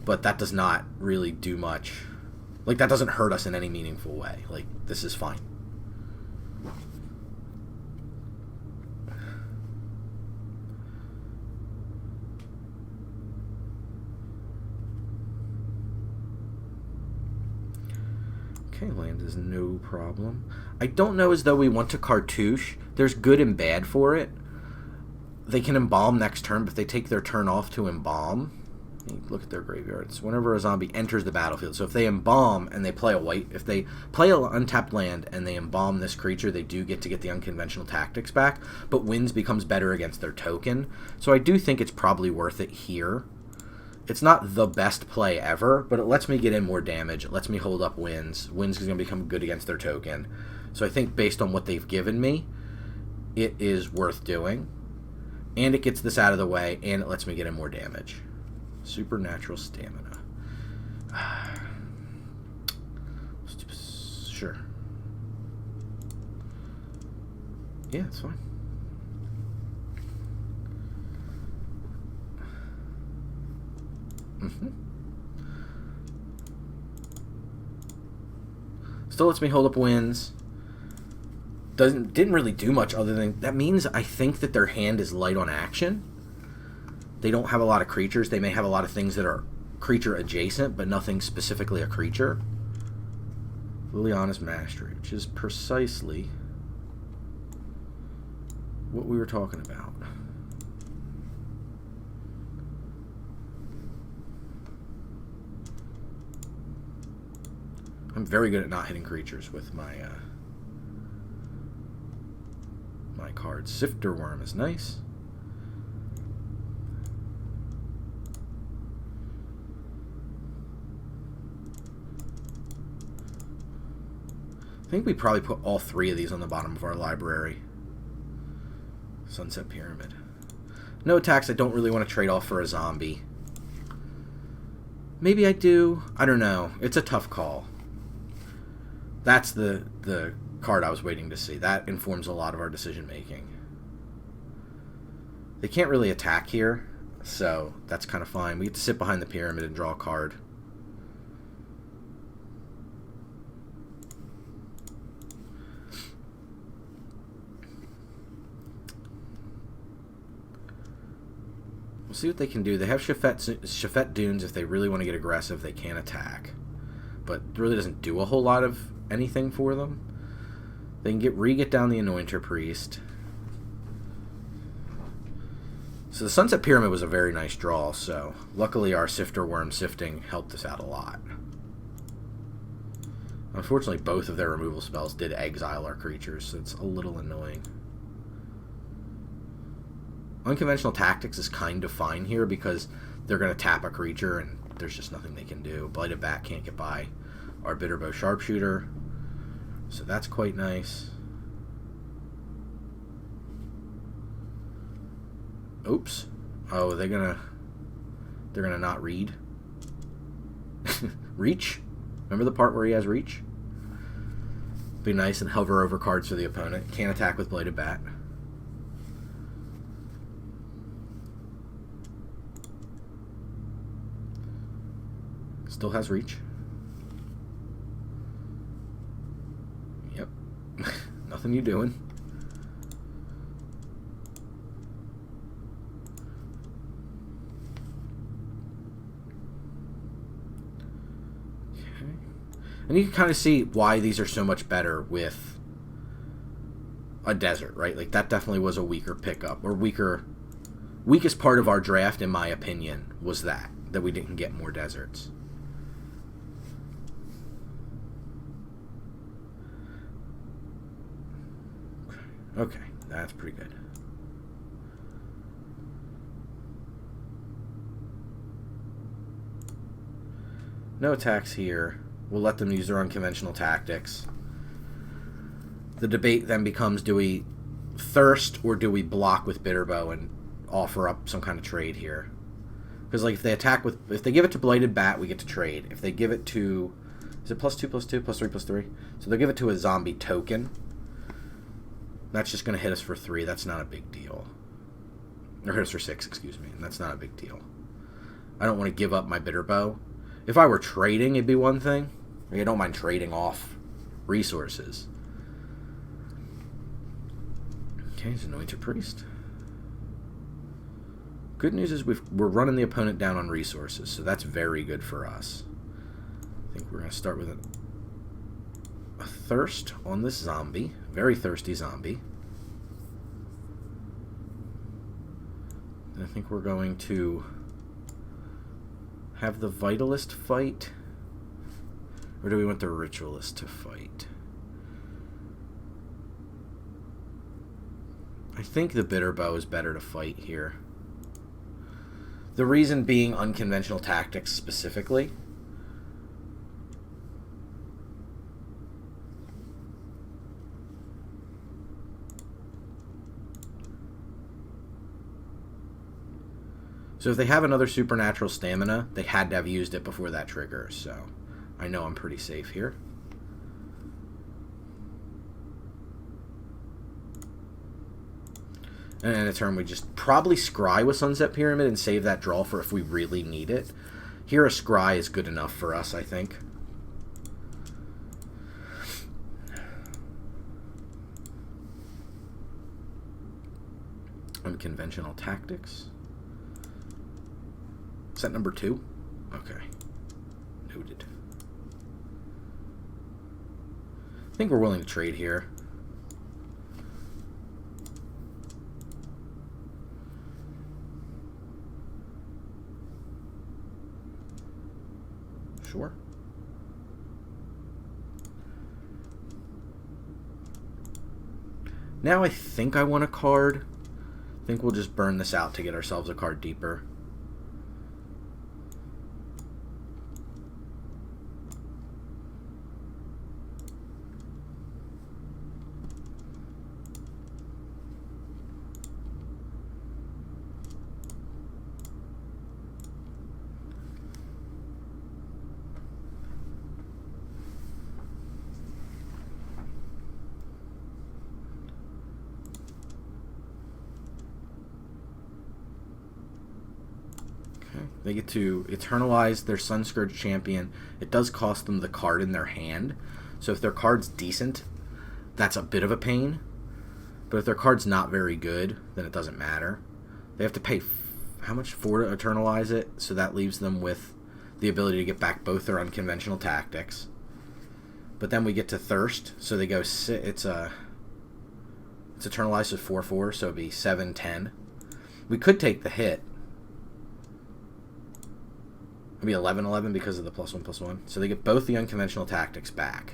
but that does not really do much. Like, that doesn't hurt us in any meaningful way. Like, this is fine. Okay, land is no problem. I don't know as though we want to cartouche. There's good and bad for it. They can embalm next turn, but they take their turn off to embalm. Look at their graveyards. Whenever a zombie enters the battlefield, so if they embalm and they play a white, if they play an untapped land and they embalm this creature, they do get to get the unconventional tactics back, but wins becomes better against their token. So I do think it's probably worth it here. It's not the best play ever, but it lets me get in more damage. It lets me hold up wins. Wins is going to become good against their token. So I think based on what they've given me, it is worth doing. And it gets this out of the way, and it lets me get in more damage. Supernatural stamina. Sure. Yeah, it's fine. Still lets me hold up wins. Didn't really do much other than that means I think that their hand is light on action. They don't have a lot of creatures. They may have a lot of things that are creature adjacent, but nothing specifically a creature. Liliana's Mastery, which is precisely what we were talking about. I'm very good at not hitting creatures with my my cards. Sifter Worm is nice. I think we probably put all 3 of these on the bottom of our library. Sunset Pyramid. No attacks I don't really want to trade off for a zombie. Maybe I do. I don't know. It's a tough call. That's the card I was waiting to see. That informs a lot of our decision making. They can't really attack here, so that's kind of fine. We get to sit behind the pyramid and draw a card. We'll see what they can do. They have Shafet Dunes. If they really want to get aggressive, they can attack. But it really doesn't do a whole lot of anything for them. They can get down the Anointer Priest. So the Sunset Pyramid was a very nice draw, so luckily our Sifter Worm sifting helped us out a lot. Unfortunately, both of their removal spells did exile our creatures, so it's a little annoying. Unconventional Tactics is kind of fine here because they're going to tap a creature and there's just nothing they can do. Blighted Bat can't get by our Bitterbow Sharpshooter, so that's quite nice. Oops. Oh, they're gonna not read. Reach? Remember the part where he has reach? Be nice and hover over cards for the opponent. Can't attack with Blighted Bat. Still has reach. Yep. Nothing you doing. Okay. And you can kind of see why these are so much better with a desert, right? Like, that definitely was a weaker pickup, or weaker weakest part of our draft, in my opinion, was that we didn't get more deserts. Okay, that's pretty good. No attacks here. We'll let them use their unconventional tactics. The debate then becomes, do we thirst or do we block with Bitterbow and offer up some kind of trade here? Because like if they give it to Blighted Bat, we get to trade. If they give it to, is it +2/+2, +3/+3? So they'll give it to a zombie token. That's just going to hit us for 3. That's not a big deal. Or hit us for 6, excuse me. And that's not a big deal. I don't want to give up my Bitterbow. If I were trading, it'd be one thing. Like, I don't mind trading off resources. Okay, he's Anointed Priest. Good news is we're running the opponent down on resources, so that's very good for us. I think we're going to start with a thirst on this zombie. Very thirsty zombie. And I think we're going to have the Vitalist fight. Or do we want the Ritualist to fight? I think the Bitterbow is better to fight here. The reason being unconventional tactics specifically. So if they have another supernatural stamina, they had to have used it before that trigger, so I know I'm pretty safe here. And in a turn, we just probably scry with Sunset Pyramid and save that draw for if we really need it. Here, a scry is good enough for us, I think. Unconventional tactics. Set number 2? Okay. Noted. I think we're willing to trade here. Sure. Now I think I want a card. I think we'll just burn this out to get ourselves a card deeper. They get to eternalize their Sunscourge champion. It does cost them the card in their hand. So if their card's decent, that's a bit of a pain. But if their card's not very good, then it doesn't matter. They have to pay, how much? 4 to eternalize it. So that leaves them with the ability to get back both their unconventional tactics. But then we get to Thirst. So they go, it's eternalized as 4/4, so it'd be 7/10. We could take the hit. It'd be 11/11 because of the +1/+1. So they get both the unconventional tactics back.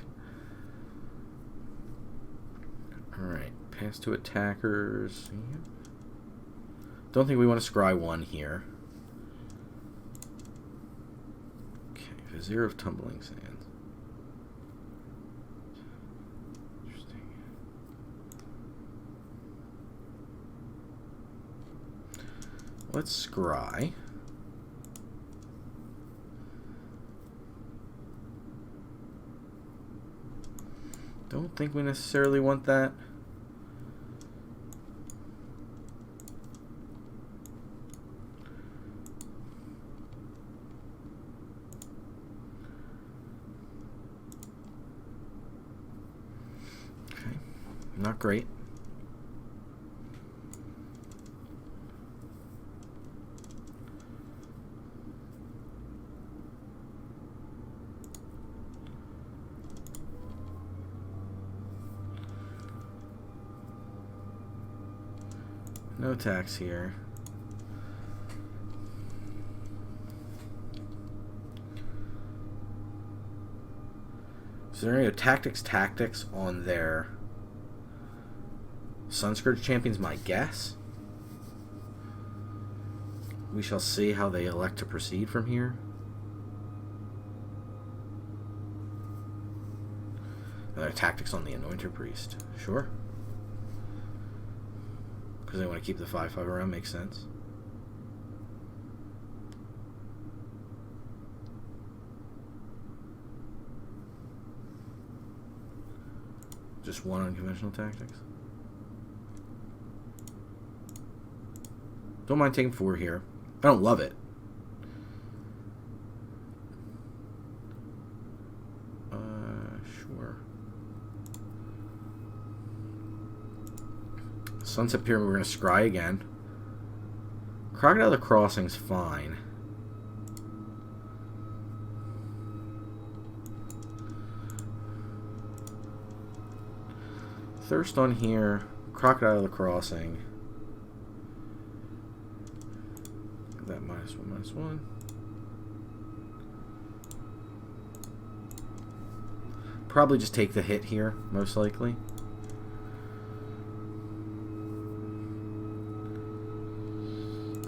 Alright, pass to attackers. Don't think we want to scry 1 here. Okay, Vizier of Tumbling Sands. Interesting. Let's scry. Don't think we necessarily want that. Okay, not great. No attacks here. So they're going to go tactics on their Sunscourge Champions, my guess. We shall see how they elect to proceed from here. Their tactics on the Anointer Priest. Sure. Because they want to keep the 5/5 around. Makes sense. Just one unconventional tactics. Don't mind taking 4 here. I don't love it. Sure. Sunset Pyramid, we're going to scry again. Crocodile of the Crossing's fine. Thirst on here. Crocodile of the Crossing. That -1/-1. Probably just take the hit here, most likely.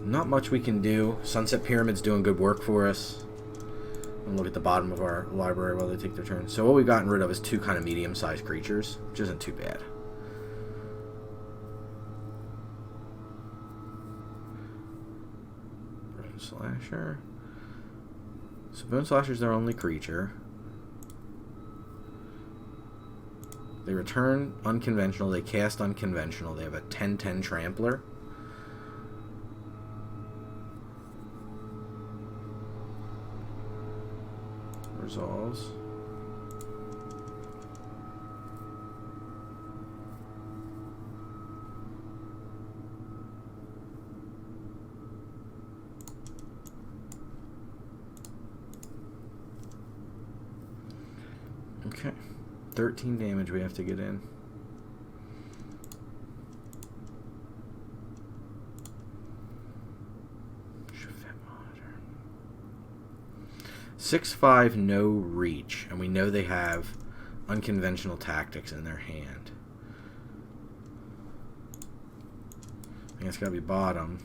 Not much we can do. Sunset Pyramid's doing good work for us. And look at the bottom of our library while they take their turn. So what we've gotten rid of is 2 kind of medium-sized creatures, which isn't too bad. Bone Slasher. So Bone Slasher's their only creature. They return unconventional. They cast unconventional. They have a 10/10 Trampler. Resolves. Okay. 13 damage we have to get in. Monitor. 6/5, no reach, and we know they have unconventional tactics in their hand. I think it's got to be bottom.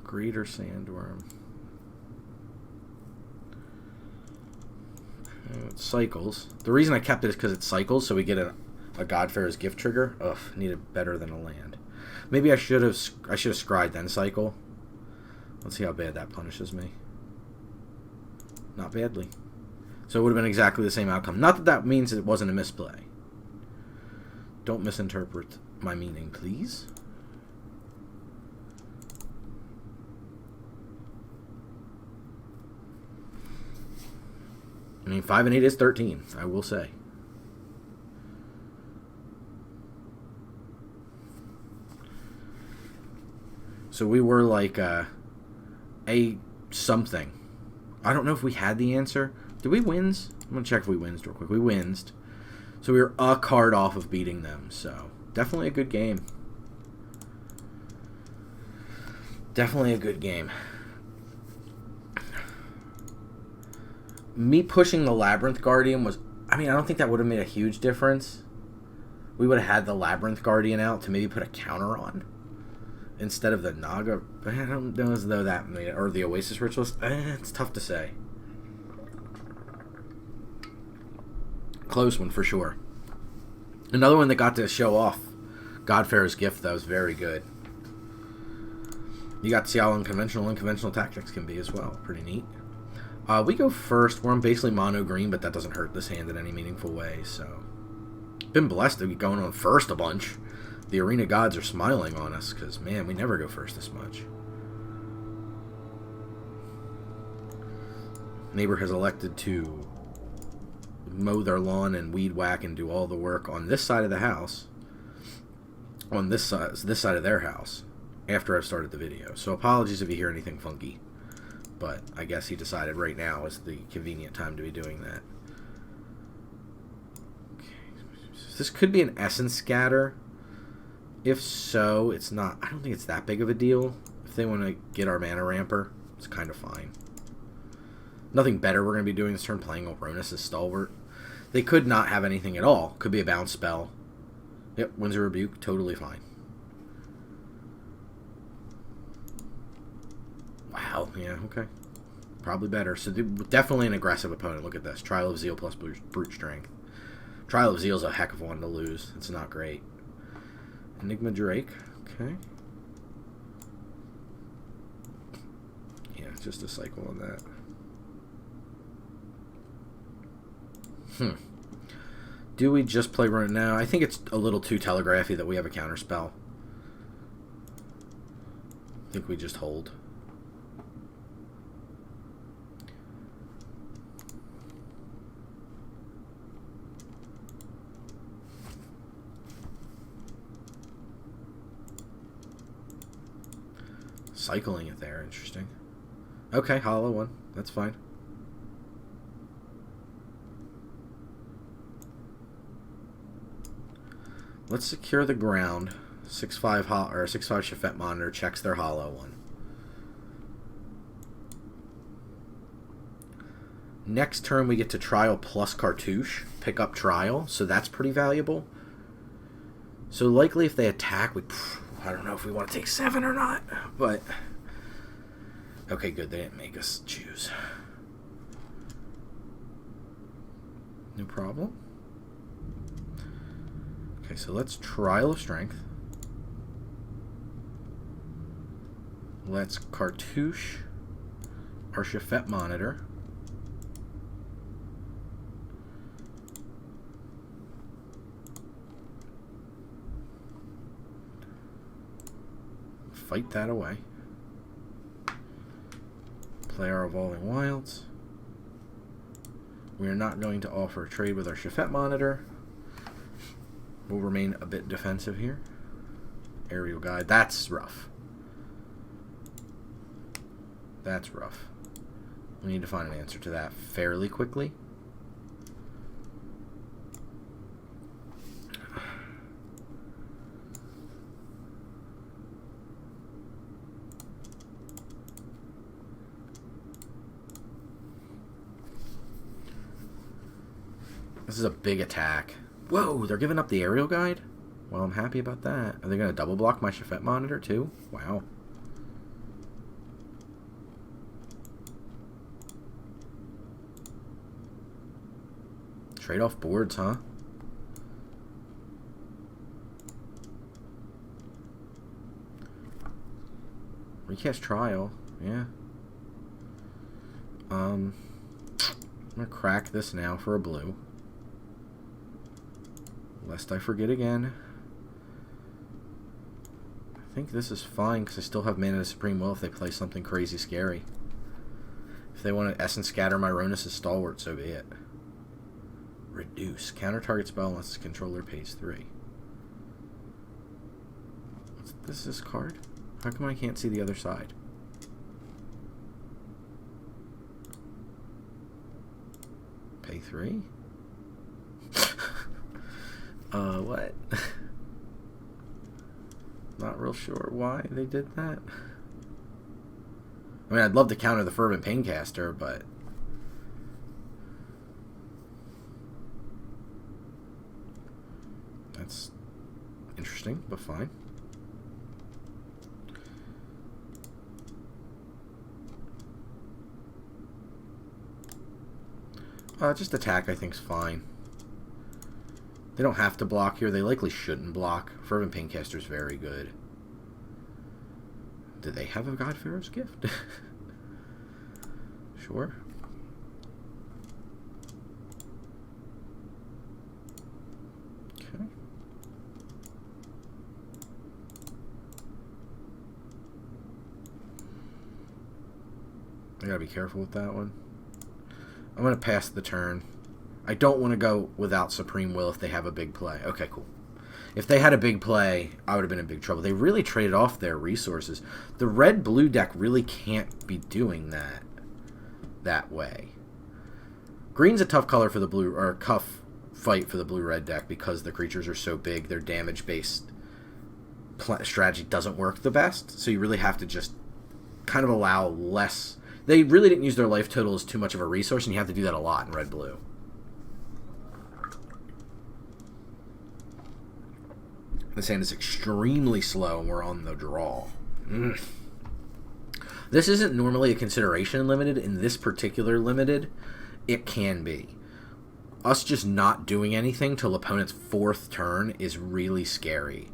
Greater Sandworm. It cycles. The reason I kept it is because it cycles, so we get a Godfarer's Gift trigger. Ugh, needed better than a land. Maybe I should have scryed then cycle. Let's see how bad that punishes me. Not badly. So it would have been exactly the same outcome. Not that that means it wasn't a misplay. Don't misinterpret my meaning, please. I mean, 5 and 8 is 13, I will say. So we were like a something. I don't know if we had the answer. Did we wins? I'm going to check if we wins real quick. We wins. So we were a card off of beating them. So definitely a good game. Definitely a good game. Me pushing the Labyrinth Guardian was... I mean, I don't think that would have made a huge difference. We would have had the Labyrinth Guardian out to maybe put a counter on instead of the Naga. But I don't know as though that made it. Or the Oasis Ritualist. It's tough to say. Close one for sure. Another one that got to show off Godfarer's Gift, though, was very good. You got to see how unconventional tactics can be as well. Pretty neat. We go first. We're on basically mono green, but that doesn't hurt this hand in any meaningful way. So, been blessed to be going on first a bunch. The arena gods are smiling on us because, man, we never go first this much. Neighbor has elected to mow their lawn and weed whack and do all the work on this side of the house. On this side of their house. After I've started the video. So apologies if you hear anything funky. But I guess he decided right now is the convenient time to be doing that. Okay. So this could be an Essence Scatter. If so, it's not... I don't think it's that big of a deal. If they want to get our mana ramper, it's kind of fine. Nothing better we're going to be doing this turn, playing Oronus as Stalwart. They could not have anything at all. Could be a bounce spell. Yep, Windsor Rebuke, totally fine. Wow, yeah, okay. Probably better. So definitely an aggressive opponent. Look at this. Trial of Zeal plus Brute Strength. Trial of Zeal is a heck of one to lose. It's not great. Enigma Drake, okay. Yeah, just a cycle on that. Do we just play run now? I think it's a little too telegraphy that we have a counterspell. I think we just hold. Cycling it there, interesting. Okay, hollow one. That's fine. Let's secure the ground. 6/5 or 6/5 Shafet Monitor checks their hollow one. Next turn we get to Trial plus Cartouche. Pick up Trial, so that's pretty valuable. So likely if they attack, I don't know if we want to take 7 or not, but okay, good. They didn't make us choose. No problem. Okay, so let's Trial of Strength. Let's Cartouche our Shafet Monitor. Fight that away. Play our Evolving Wilds. We are not going to offer a trade with our Shafet Monitor. We'll remain a bit defensive here. Aerial Guide. That's rough. That's rough. We need to find an answer to that fairly quickly. This is a big attack. Whoa, they're giving up the Aerial Guide? Well, I'm happy about that. Are they going to double block my Shafet Monitor too? Wow. Trade off boards, huh? Recast Trial. Yeah. I'm going to crack this now for a blue. Lest I forget again. I think this is fine because I still have Mana to Supreme Will if they play something crazy scary. If they want to Essence Scatter my Ronus as Stalwart, so be it. Reduce. Counter target spell unless the controller pays 3. What's this card? How come I can't see the other side? Pay 3? What? Not real sure why they did that. I mean, I'd love to counter the Fervent Paincaster, but that's interesting, but fine. Just attack, I think, is fine. They don't have to block here. They likely shouldn't block. Fervent Paincaster is very good. Do they have a God Pharaoh's Gift? Sure. Okay. I gotta be careful with that one. I'm gonna pass the turn. I don't want to go without Supreme Will if they have a big play. Okay, cool. If they had a big play, I would have been in big trouble. They really traded off their resources. The red-blue deck really can't be doing that way. Green's a tough color for the blue, or tough fight for the blue-red deck because the creatures are so big. They're damage-based strategy doesn't work the best. So you really have to just kind of allow less. They really didn't use their life total as too much of a resource, and you have to do that a lot in red-blue. This hand is extremely slow, and we're on the draw. This isn't normally a consideration in Limited. In this particular Limited, it can be. Us just not doing anything till opponent's 4th turn is really scary.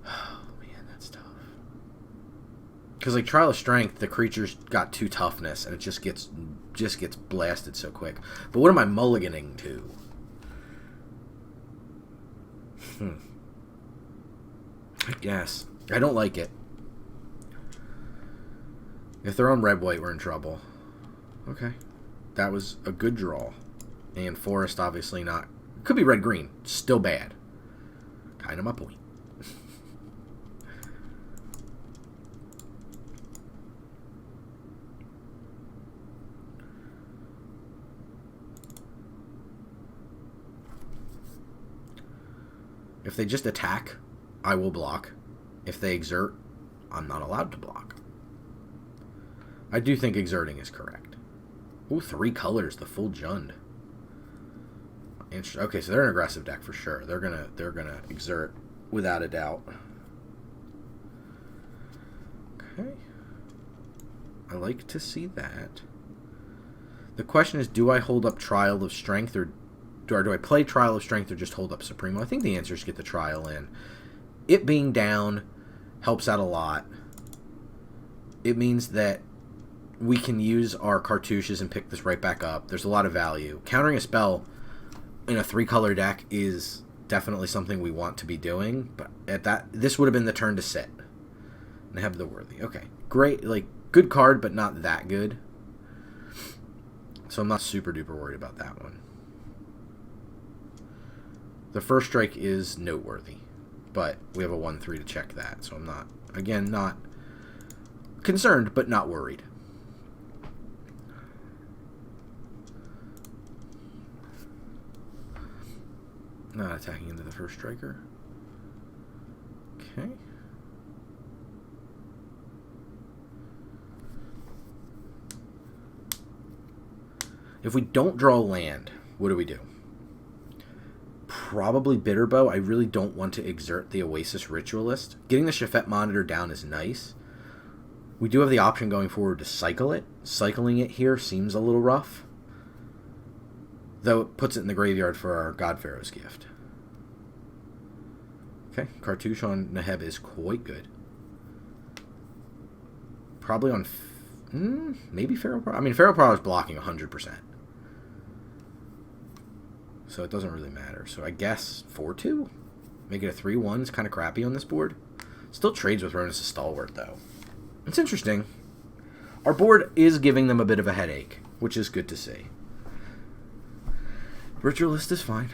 Oh, man, that's tough. Because, like, Trial of Strength, the creature's got 2 toughness, and it just gets blasted so quick. But what am I mulliganing to? I guess. I don't like it. If they're on red-white, we're in trouble. Okay. That was a good draw. And forest, obviously not. Could be red-green. Still bad. Kind of my point. If they just attack, I will block. If they exert, I'm not allowed to block. I do think exerting is correct. Ooh, 3 colors, the full Jund. Okay, so they're an aggressive deck for sure. They're gonna exert without a doubt. Okay. I like to see that. The question is, do I hold up Trial of Strength, or do I play Trial of Strength or just hold up Supremo? I think the answer is get the Trial in. It being down helps out a lot. It means that we can use our cartouches and pick this right back up. There's a lot of value. Countering a spell in a 3-color deck is definitely something we want to be doing, but this would have been the turn to sit. And have the Worthy. Okay. Great, like, good card, but not that good. So I'm not super duper worried about that one. The first strike is noteworthy, but we have a 1/3 to check that, so I'm not, again, not concerned, but not worried. Not attacking into the first striker. Okay. If we don't draw land, what do we do? Probably Bitterbow. I really don't want to exert the Oasis Ritualist. Getting the Shafet Monitor down is nice. We do have the option going forward to cycle it. Cycling it here seems a little rough, though it puts it in the graveyard for our God Pharaoh's Gift. Okay, Cartouche on Neheb is quite good. Probably on... maybe Pharaoh Pro. I mean, Pharaoh Pro is blocking 100%. So it doesn't really matter. So I guess 4-2? Make it a 3-1 is kind of crappy on this board. Still trades with Ronus' Stalwart, though. It's interesting. Our board is giving them a bit of a headache, which is good to see. Ritualist is fine.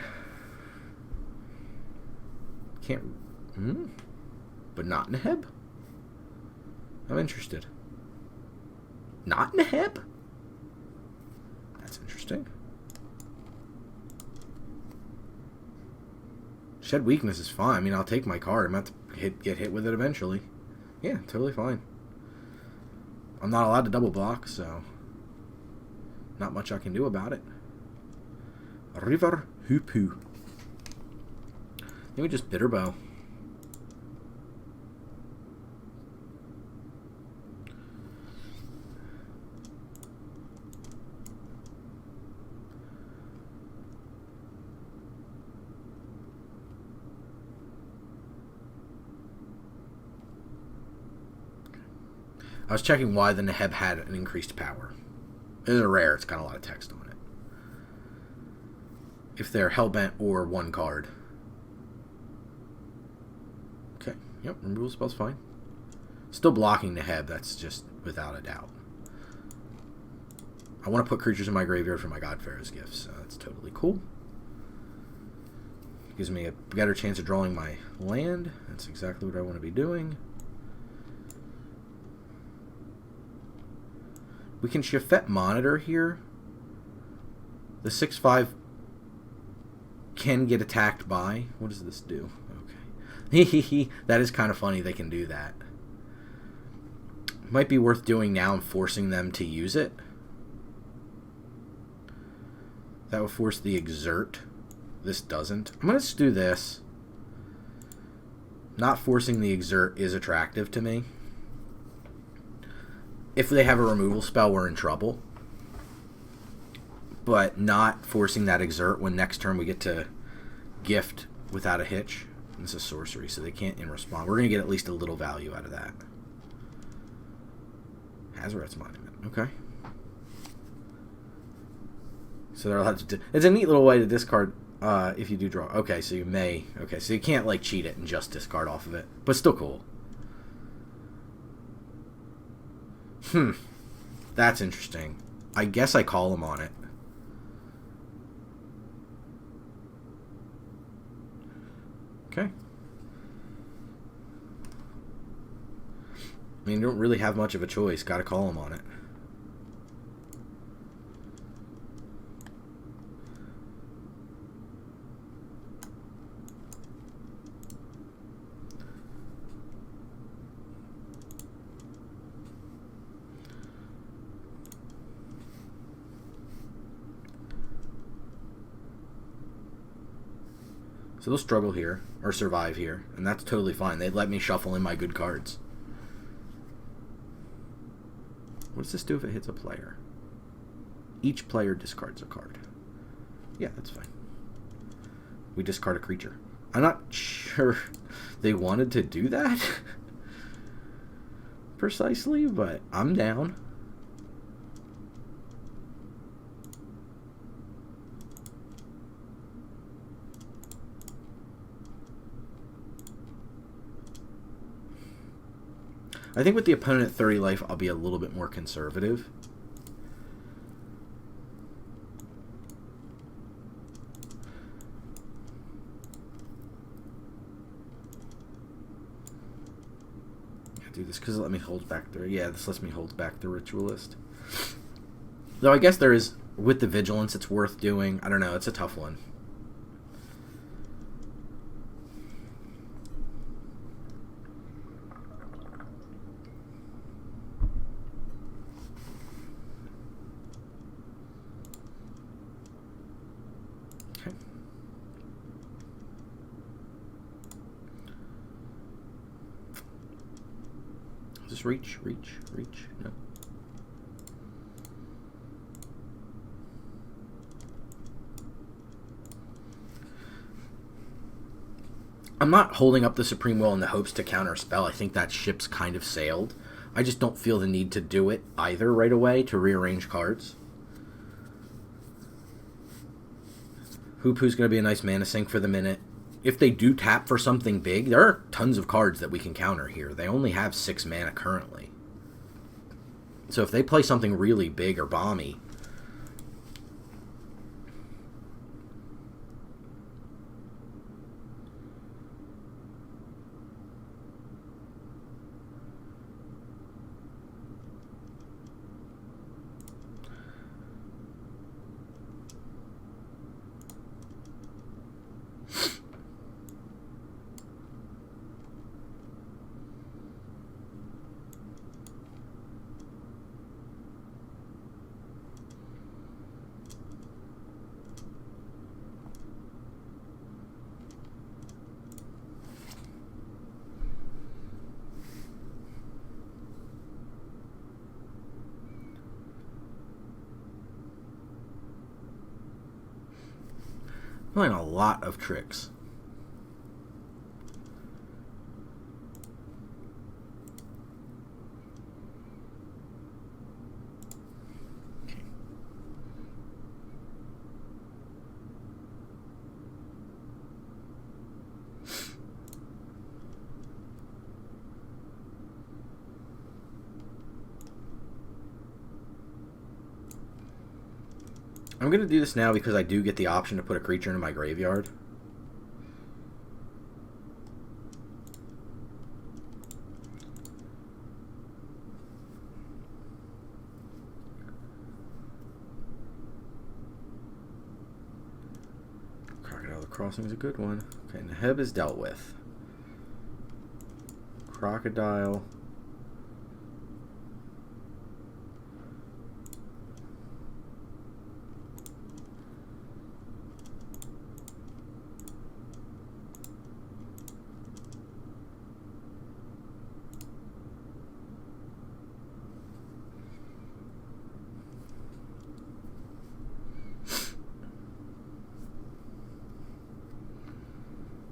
Can't... But not Neheb? I'm interested. Not Neheb? That's interesting. Shed Weakness is fine. I mean, I'll take my card. I'm going to have to get hit with it eventually. Yeah, totally fine. I'm not allowed to double block, so not much I can do about it. River Hoopu. Maybe just Bitterbow. I was checking why the Neheb had an increased power. It is a rare. It's got a lot of text on it. If they're Hellbent or 1 card. Okay. Yep. Removal spell's fine. Still blocking Neheb. That's just without a doubt. I want to put creatures in my graveyard for my God Pharaoh's Gifts. So that's totally cool. Gives me a better chance of drawing my land. That's exactly what I want to be doing. We can Shafet Monitor here. The 6/5 can get attacked by... What does this do? Okay. That is kind of funny they can do that. Might be worth doing now and forcing them to use it. That would force the exert. This doesn't. I'm going to just do this. Not forcing the exert is attractive to me. If they have a removal spell, we're in trouble. But not forcing that exert when next turn we get to gift without a hitch. This is sorcery, so they can't in response. We're going to get at least a little value out of that. Hazoret's Monument. Okay. So they'll have to. It's a neat little way to discard if you do draw. Okay, so you may. Okay, so you can't like cheat it and just discard off of it, but still cool. That's interesting. I guess I call him on it. Okay. I mean, you don't really have much of a choice. Gotta call him on it. So they'll struggle here, or survive here, and that's totally fine. They'd let me shuffle in my good cards. What does this do if it hits a player? Each player discards a card. Yeah, that's fine. We discard a creature. I'm not sure they wanted to do that precisely, but I'm down. I think with the opponent at 30 life, I'll be a little bit more conservative. I do this because it let me hold back the... Yeah, this lets me hold back the Ritualist. Though I guess there is... With the Vigilance, it's worth doing. I don't know, it's a tough one. Just reach. No. I'm not holding up the Supreme Will in the hopes to counter spell. I think that ship's kind of sailed. I just don't feel the need to do it either right away to rearrange cards. Hoopoo's going to be a nice mana sink for the minute. If they do tap for something big, there are tons of cards that we can counter here. They only have 6 mana currently. So if they play something really big or bomby... Playing a lot of tricks. Okay. I'm going to do this now because I do get the option to put a creature into my graveyard. Crocodile the Crossing is a good one. Okay, Neheb is dealt with. Crocodile.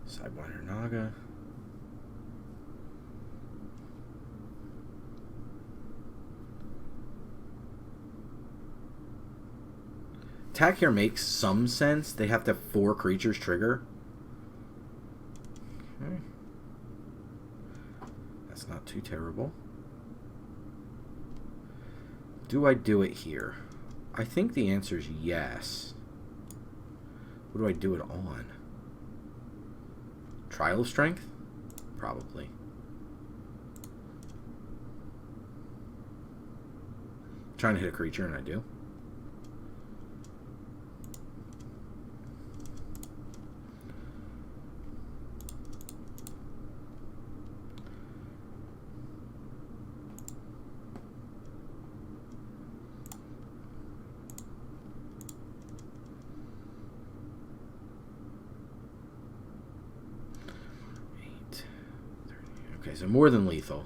Sidewinder Naga. Attack here makes some sense. They have to have 4 creatures trigger. Okay. That's not too terrible. Do I do it here? I think the answer is yes. What do I do it on? Trial of Strength? Probably. Trying to hit a creature, and I do. Okay, so more than lethal.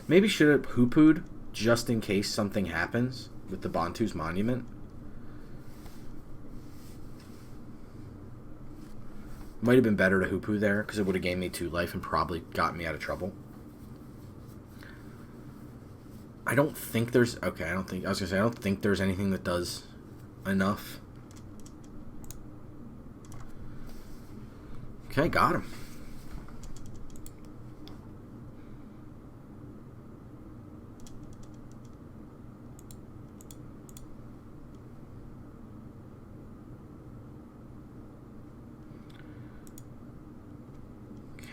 Maybe should have poo-pooed just in case something happens with the Bantu's Monument. Might have been better to hoo-poo there, because it would have gained me 2 life and probably got me out of trouble. I don't think there's... Okay, I was going to say, I don't think there's anything that does enough. Okay, got him.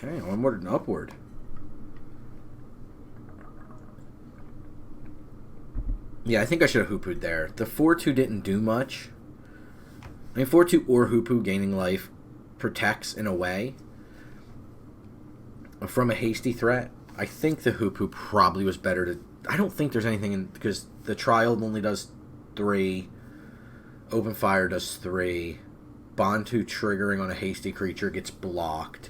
Okay, onward and upward. Yeah, I think I should have hoo-pooed there. The 4-2 didn't do much. I mean, 4-2 or hoo-poo gaining life protects in a way from a hasty threat. I think the hoo-poo probably was better to... I don't think there's anything in... Because the trial only does 3. Open fire does 3. Bantu triggering on a hasty creature gets blocked.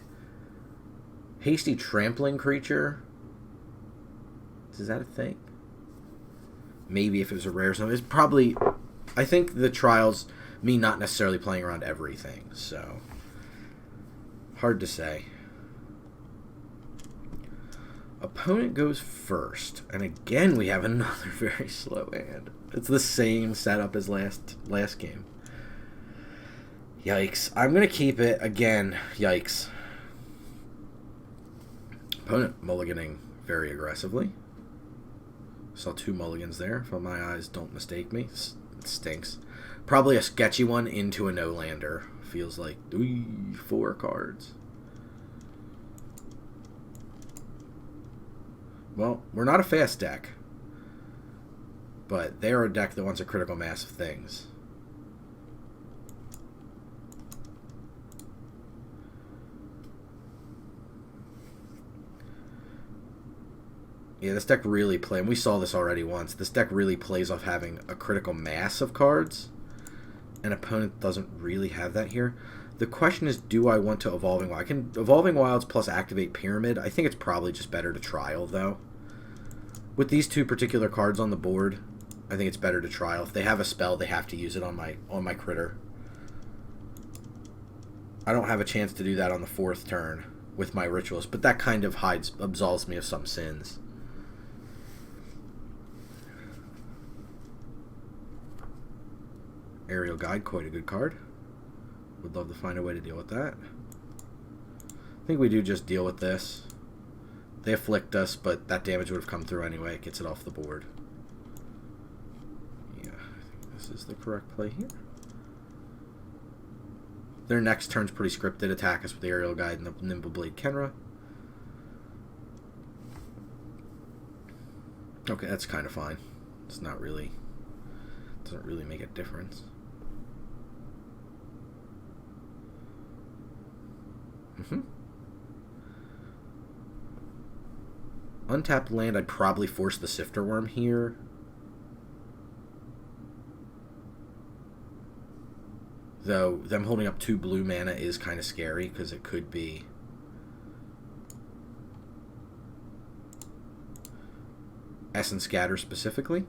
Hasty trampling creature. Is that a thing? Maybe if it was a rare something. It's probably... I think the trials me not necessarily playing around everything, so... Hard to say. Opponent goes first. And again, we have another very slow hand. It's the same setup as last game. Yikes. I'm going to keep it. Again, yikes. Opponent mulliganing very aggressively. Saw 2 mulligans there, if my eyes don't mistake me. It stinks. Probably a sketchy one into a no-lander. Feels like 4 cards. Well, we're not a fast deck. But they are a deck that wants a critical mass of things. Yeah, this deck really plays, and we saw this already once, this deck really plays off having a critical mass of cards. An opponent doesn't really have that here. The question is, do I want to Evolving Wild? I can Evolving Wilds plus activate Pyramid. I think it's probably just better to Trial, though. With these 2 particular cards on the board, I think it's better to Trial. If they have a spell, they have to use it on my critter. I don't have a chance to do that on the 4th turn with my Ritualist, but that kind of absolves me of some sins. Aerial Guide, quite a good card. Would love to find a way to deal with that. I think we do just deal with this. They afflict us, but that damage would have come through anyway. It gets it off the board. Yeah, I think this is the correct play here. Their next turn's pretty scripted. Attack us with the Aerial Guide and the Nimble Blade Kenra. Okay, that's kind of fine. It's not really... doesn't really make a difference. Untapped land, I'd probably force the Sifter Worm here. Though, them holding up 2 blue mana is kind of scary, because it could be... Essence Scatter specifically.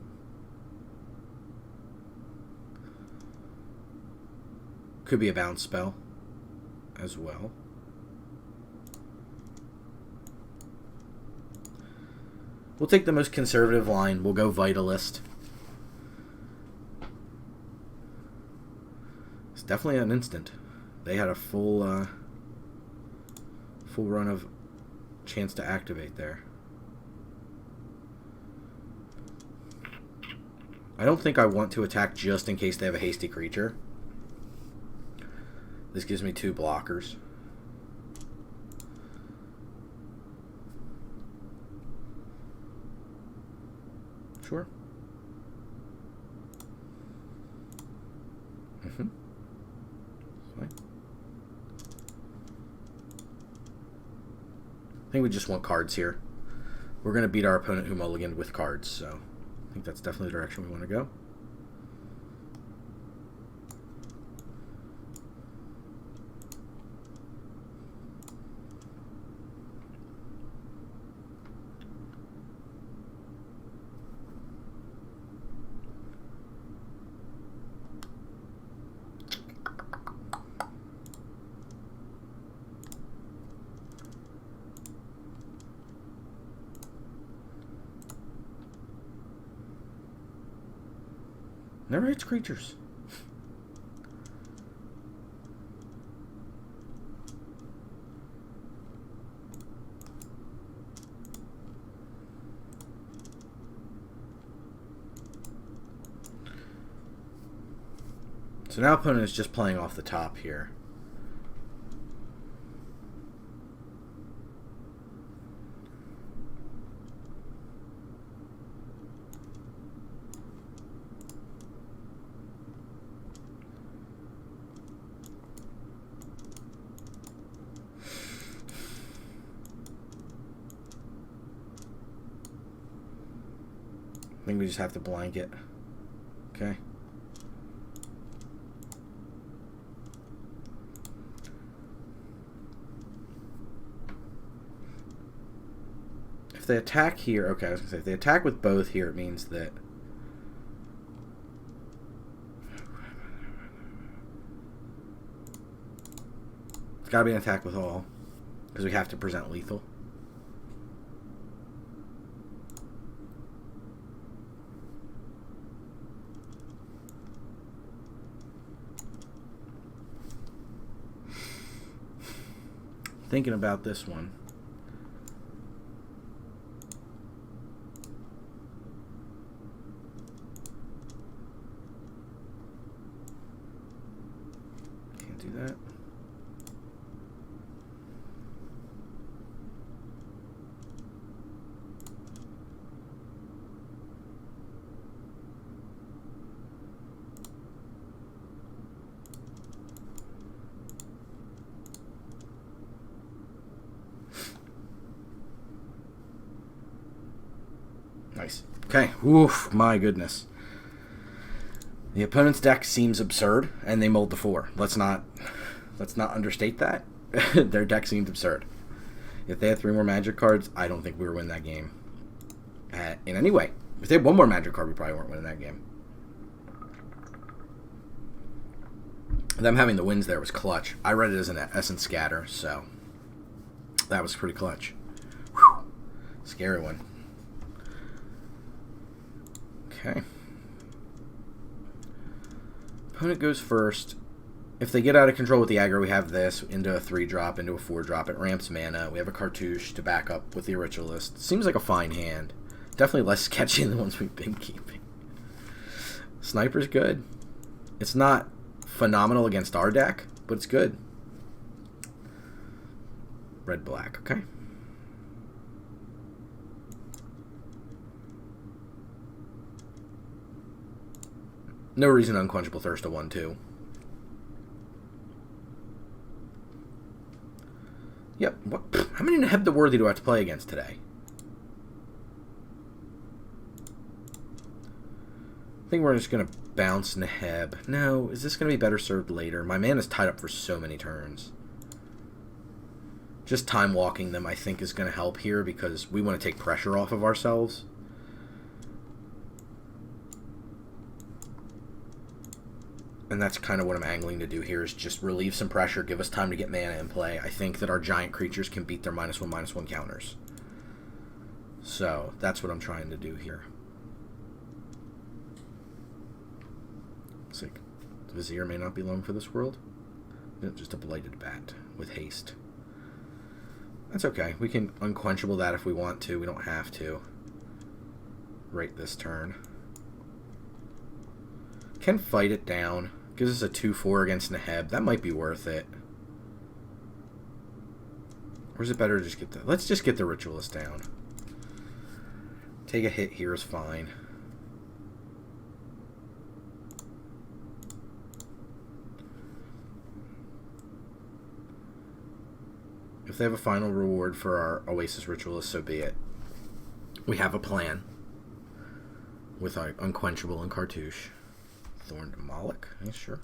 Could be a bounce spell as well. We'll take the most conservative line. We'll go Vitalist. It's definitely an instant. They had a full run of chance to activate there. I don't think I want to attack just in case they have a hasty creature. This gives me 2 blockers. Sure. Fine. I think we just want cards here. We're going to beat our opponent who mulliganed with cards, so I think that's definitely the direction we want to go. Never hits creatures. So now opponent is just playing off the top here. I think we just have to blanket. Okay. If they attack here, okay, I was going to say, if they attack with both here, it means that... It's got to be an attack with all, because we have to present lethal. Thinking about this one. Can't do that. Nice. Okay. Oof, my goodness. The opponent's deck seems absurd, and they mulled the 4. Let's not understate that. Their deck seems absurd. If they had 3 more Magic cards, I don't think we were winning that game. In any way. If they had 1 more Magic card, we probably weren't winning that game. Them having the wins there was clutch. I read it as an Essence Scatter, so that was pretty clutch. Whew. Scary one. Okay. Opponent goes first. If they get out of control with the aggro, we have this into a 3-drop, into a 4-drop. It ramps mana. We have a Cartouche to back up with the Ritualist. Seems like a fine hand. Definitely less sketchy than the ones we've been keeping. Sniper's good. It's not phenomenal against our deck, but it's good. Red, black, okay. No reason Unquenchable Thirst to 1/2. Yep. What? How many Neheb the Worthy do I have to play against today? I think we're just going to bounce Neheb. No, is this going to be better served later? My man is tied up for so many turns. Just time walking them, I think, is going to help here because we want to take pressure off of ourselves. And that's kind of what I'm angling to do here, is just relieve some pressure, give us time to get mana in play. I think that our giant creatures can beat their -1/-1 counters. So, that's what I'm trying to do here. Looks like the Vizier may not be long for this world. Just a Blighted Bat with haste. That's okay. We can Unquenchable that if we want to. We don't have to. Right this turn. Can fight it down. Gives us a 2/4 against Neheb. That might be worth it. Or is it better to just get the... Let's just get the Ritualist down. Take a hit here is fine. If they have a final reward for our Oasis Ritualist, so be it. We have a plan. With our Unquenchable and Cartouche. Thorn to Moloch, yeah, sure.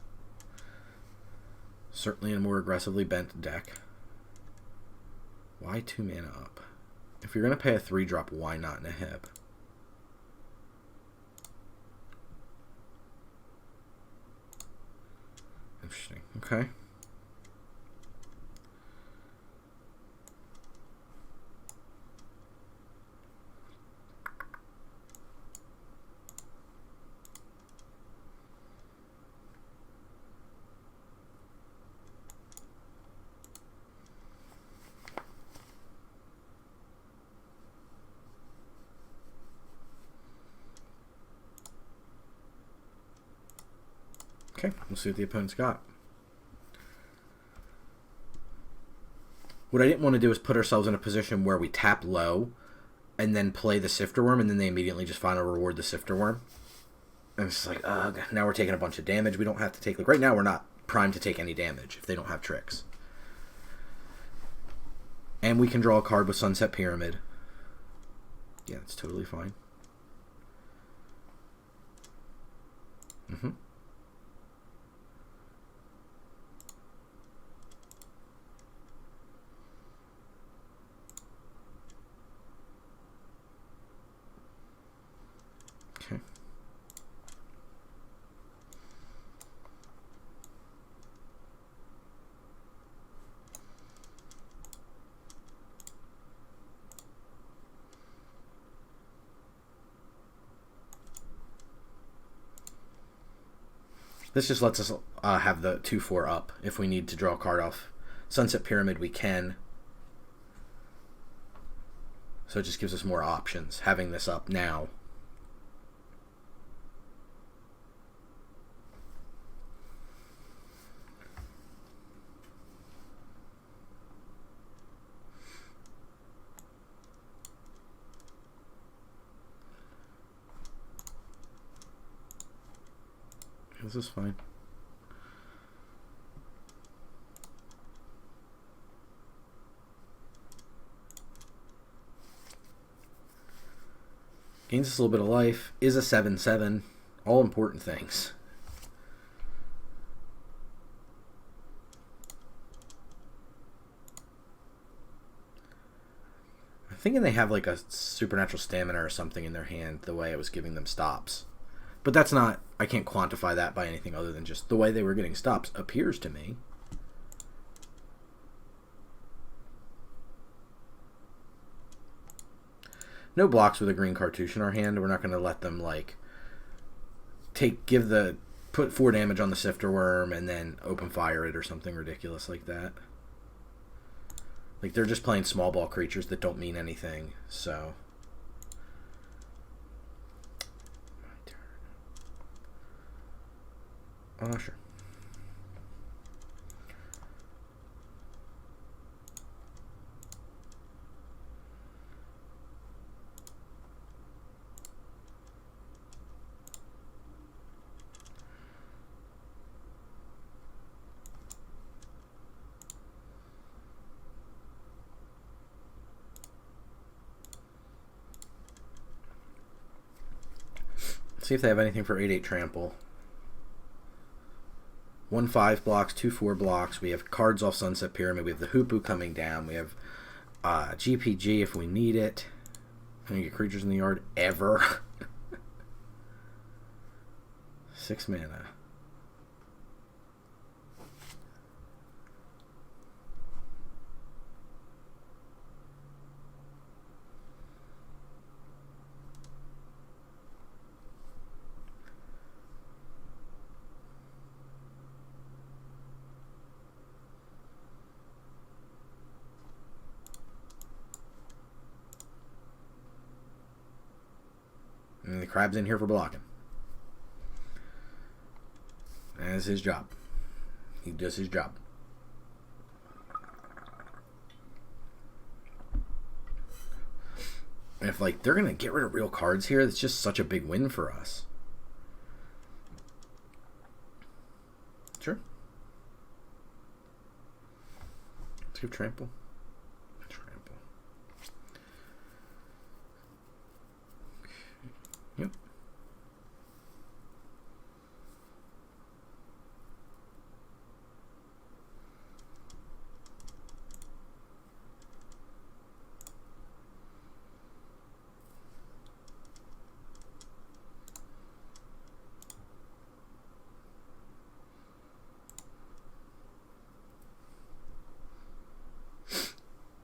Certainly in a more aggressively bent deck. Why 2 mana up? If you're going to pay a 3-drop, why not Neheb? Interesting, okay. Okay, we'll see what the opponent's got. What I didn't want to do is put ourselves in a position where we tap low and then play the Sifter Worm and then they immediately just final reward the Sifter Worm. And it's like, ugh, now we're taking a bunch of damage. We don't have to take... Like, right now we're not primed to take any damage if they don't have tricks. And we can draw a card with Sunset Pyramid. Yeah, it's totally fine. Mm-hmm. This just lets us have the 2/4 up if we need to draw a card off Sunset Pyramid. We can. So it just gives us more options having this up now. This is fine. Gains us a little bit of life. Is a 7/7. All important things. I'm thinking they have like a supernatural stamina or something in their hand, the way I was giving them stops. But that's not, I can't quantify that by anything other than just the way they were getting stops appears to me. No blocks with a green Cartouche in our hand. We're not going to let them like put 4 damage on the Sifter Worm and then open fire it or something ridiculous like that. Like they're just playing small ball creatures that don't mean anything, so... Oh, sure. See if they have anything for 8/8 trample. 1/5 blocks, 2/4 blocks. We have cards off Sunset Pyramid. We have the Hoopu coming down. We have GPG if we need it. Can you get creatures in the yard ever? 6 mana. And the crab's in here for blocking. That's his job. He does his job. And if, like, they're going to get rid of real cards here, that's just such a big win for us. Sure. Let's give trample. Trample. Yep.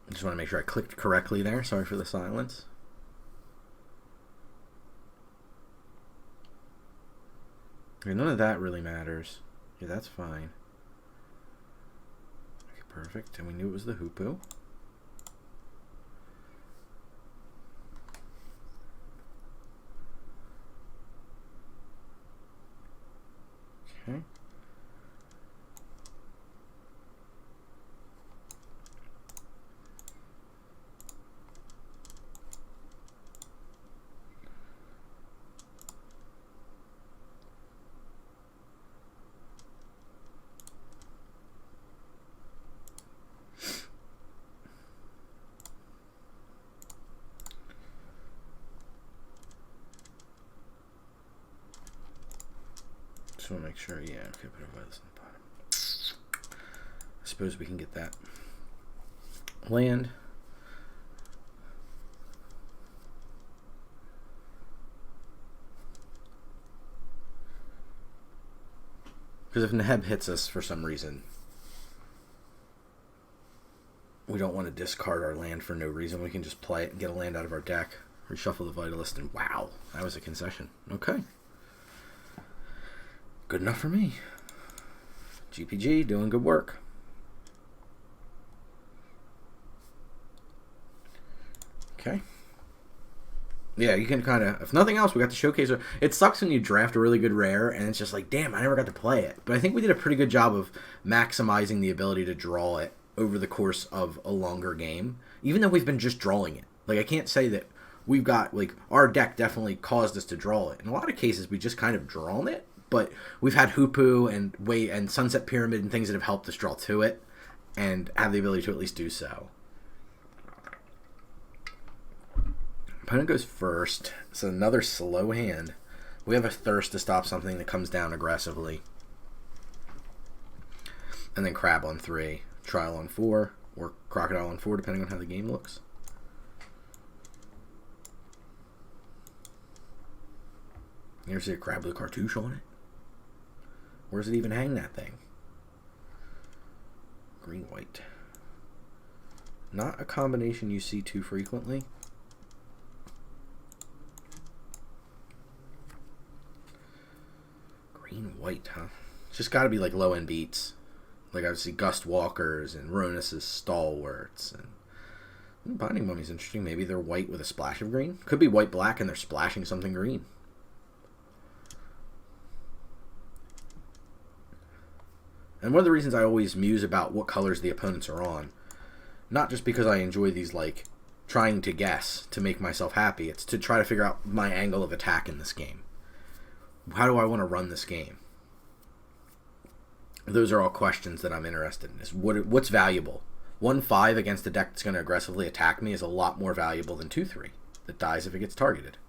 Just want to make sure I clicked correctly there. Sorry for the silence. Okay, none of that really matters. Yeah, that's fine. Okay, perfect. And we knew it was the Hoopu. Okay. Just want to make sure, yeah, okay, put it on the bottom. I suppose we can get that land. Because if Neheb hits us for some reason, we don't want to discard our land for no reason. We can just play it and get a land out of our deck. Reshuffle the Vitalist, and wow, that was a concession. Okay. Good enough for me. GPG, doing good work. Okay. Yeah, you can kind of, if nothing else, we got to showcase. It sucks when you draft a really good rare, and it's just like, damn, I never got to play it. But I think we did a pretty good job of maximizing the ability to draw it over the course of a longer game, even though we've been just drawing it. Like, I can't say that we've got, like, our deck definitely caused us to draw it. In a lot of cases, we just kind of drawn it. But we've had Hoopu and Sunset Pyramid and things that have helped us draw to it and have the ability to at least do so. Opponent goes first. It's another slow hand. We have a Thirst to stop something that comes down aggressively. And then Crab on 3, Trial on 4, or Crocodile on 4, depending on how the game looks. You ever see a Crab with a cartouche on it? Where does it even hang, that thing? Green-white. Not a combination you see too frequently. Green-white, huh? It's just got to be like low-end beats. Like I would see Gust Walkers and Ronus's Stalwarts. And Binding Mummy's interesting. Maybe they're white with a splash of green. Could be white-black and they're splashing something green. And one of the reasons I always muse about what colors the opponents are on, not just because I enjoy these, like, trying to guess to make myself happy, it's to try to figure out my angle of attack in this game. How do I want to run this game? Those are all questions that I'm interested in. Is what's valuable? 1/5 against a deck that's going to aggressively attack me is a lot more valuable than 2/3 that dies if it gets targeted.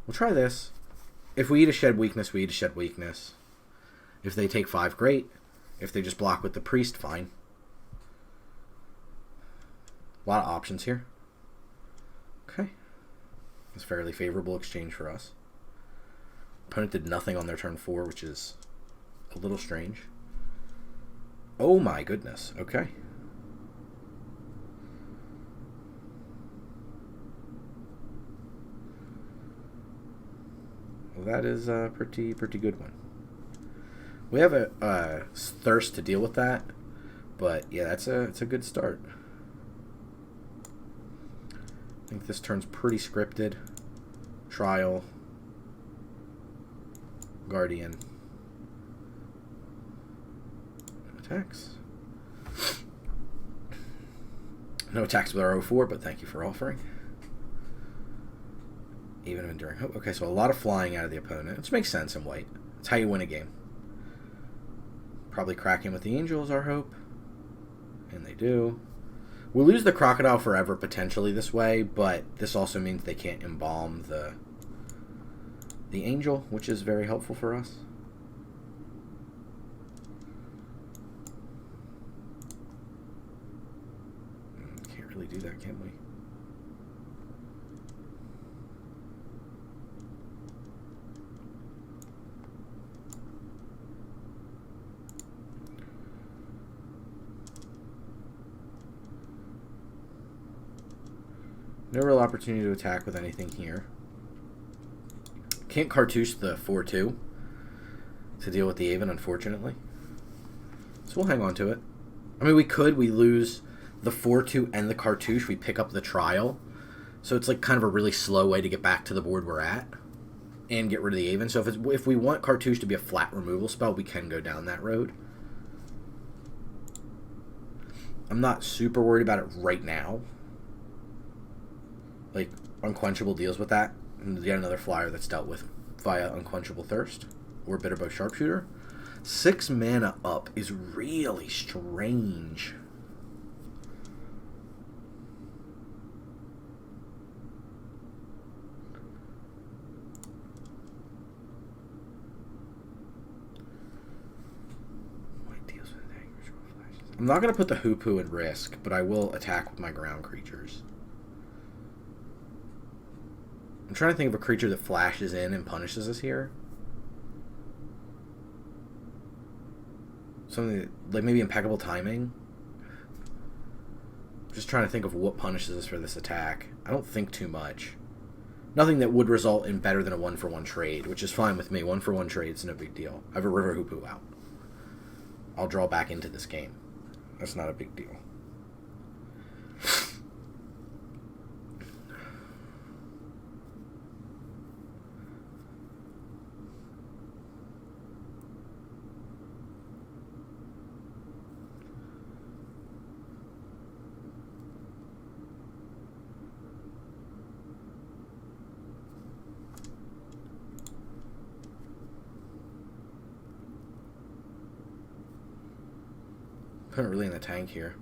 We'll try this. If we eat a Shed Weakness, we eat a Shed Weakness. If they take 5, great. If they just block with the Priest, fine. A lot of options here. Okay. It's a fairly favorable exchange for us. Opponent did nothing on their turn 4, which is a little strange. Oh my goodness. Okay. Well, that is a pretty good one. We have a thirst to deal with that, but yeah, it's a good start. I think this turn's pretty scripted. Trial. Guardian. Attacks. No attacks with our 04, but thank you for offering. Even of Enduring Hope. Okay, so a lot of flying out of the opponent, which makes sense in white. It's how you win a game. Probably cracking with the Angel is our hope. And they do. We'll lose the Crocodile forever potentially this way, but this also means they can't embalm the Angel, which is very helpful for us. Can't really do that, can we? No real opportunity to attack with anything here. Can't cartouche the 4-2 to deal with the Aven, unfortunately. So we'll hang on to it. I mean, we could. We lose the 4-2 and the cartouche. We pick up the Trial. So it's like kind of a really slow way to get back to the board we're at and get rid of the Aven. So if we want cartouche to be a flat removal spell, we can go down that road. I'm not super worried about it right now. Like, Unquenchable deals with that. And yet another flyer that's dealt with via Unquenchable Thirst or Bitterbow Sharpshooter. 6 mana up is really strange. I'm not going to put the Hoopoe in risk, but I will attack with my ground creatures. I'm trying to think of a creature that flashes in and punishes us here. Something that, like maybe Impeccable Timing. Just trying to think of what punishes us for this attack. I don't think too much. Nothing that would result in better than a 1-for-1 trade, which is fine with me. 1-for-1 trade's no big deal. I have a River Hoopoe out. I'll draw back into this game. That's not a big deal. Not really in the tank here.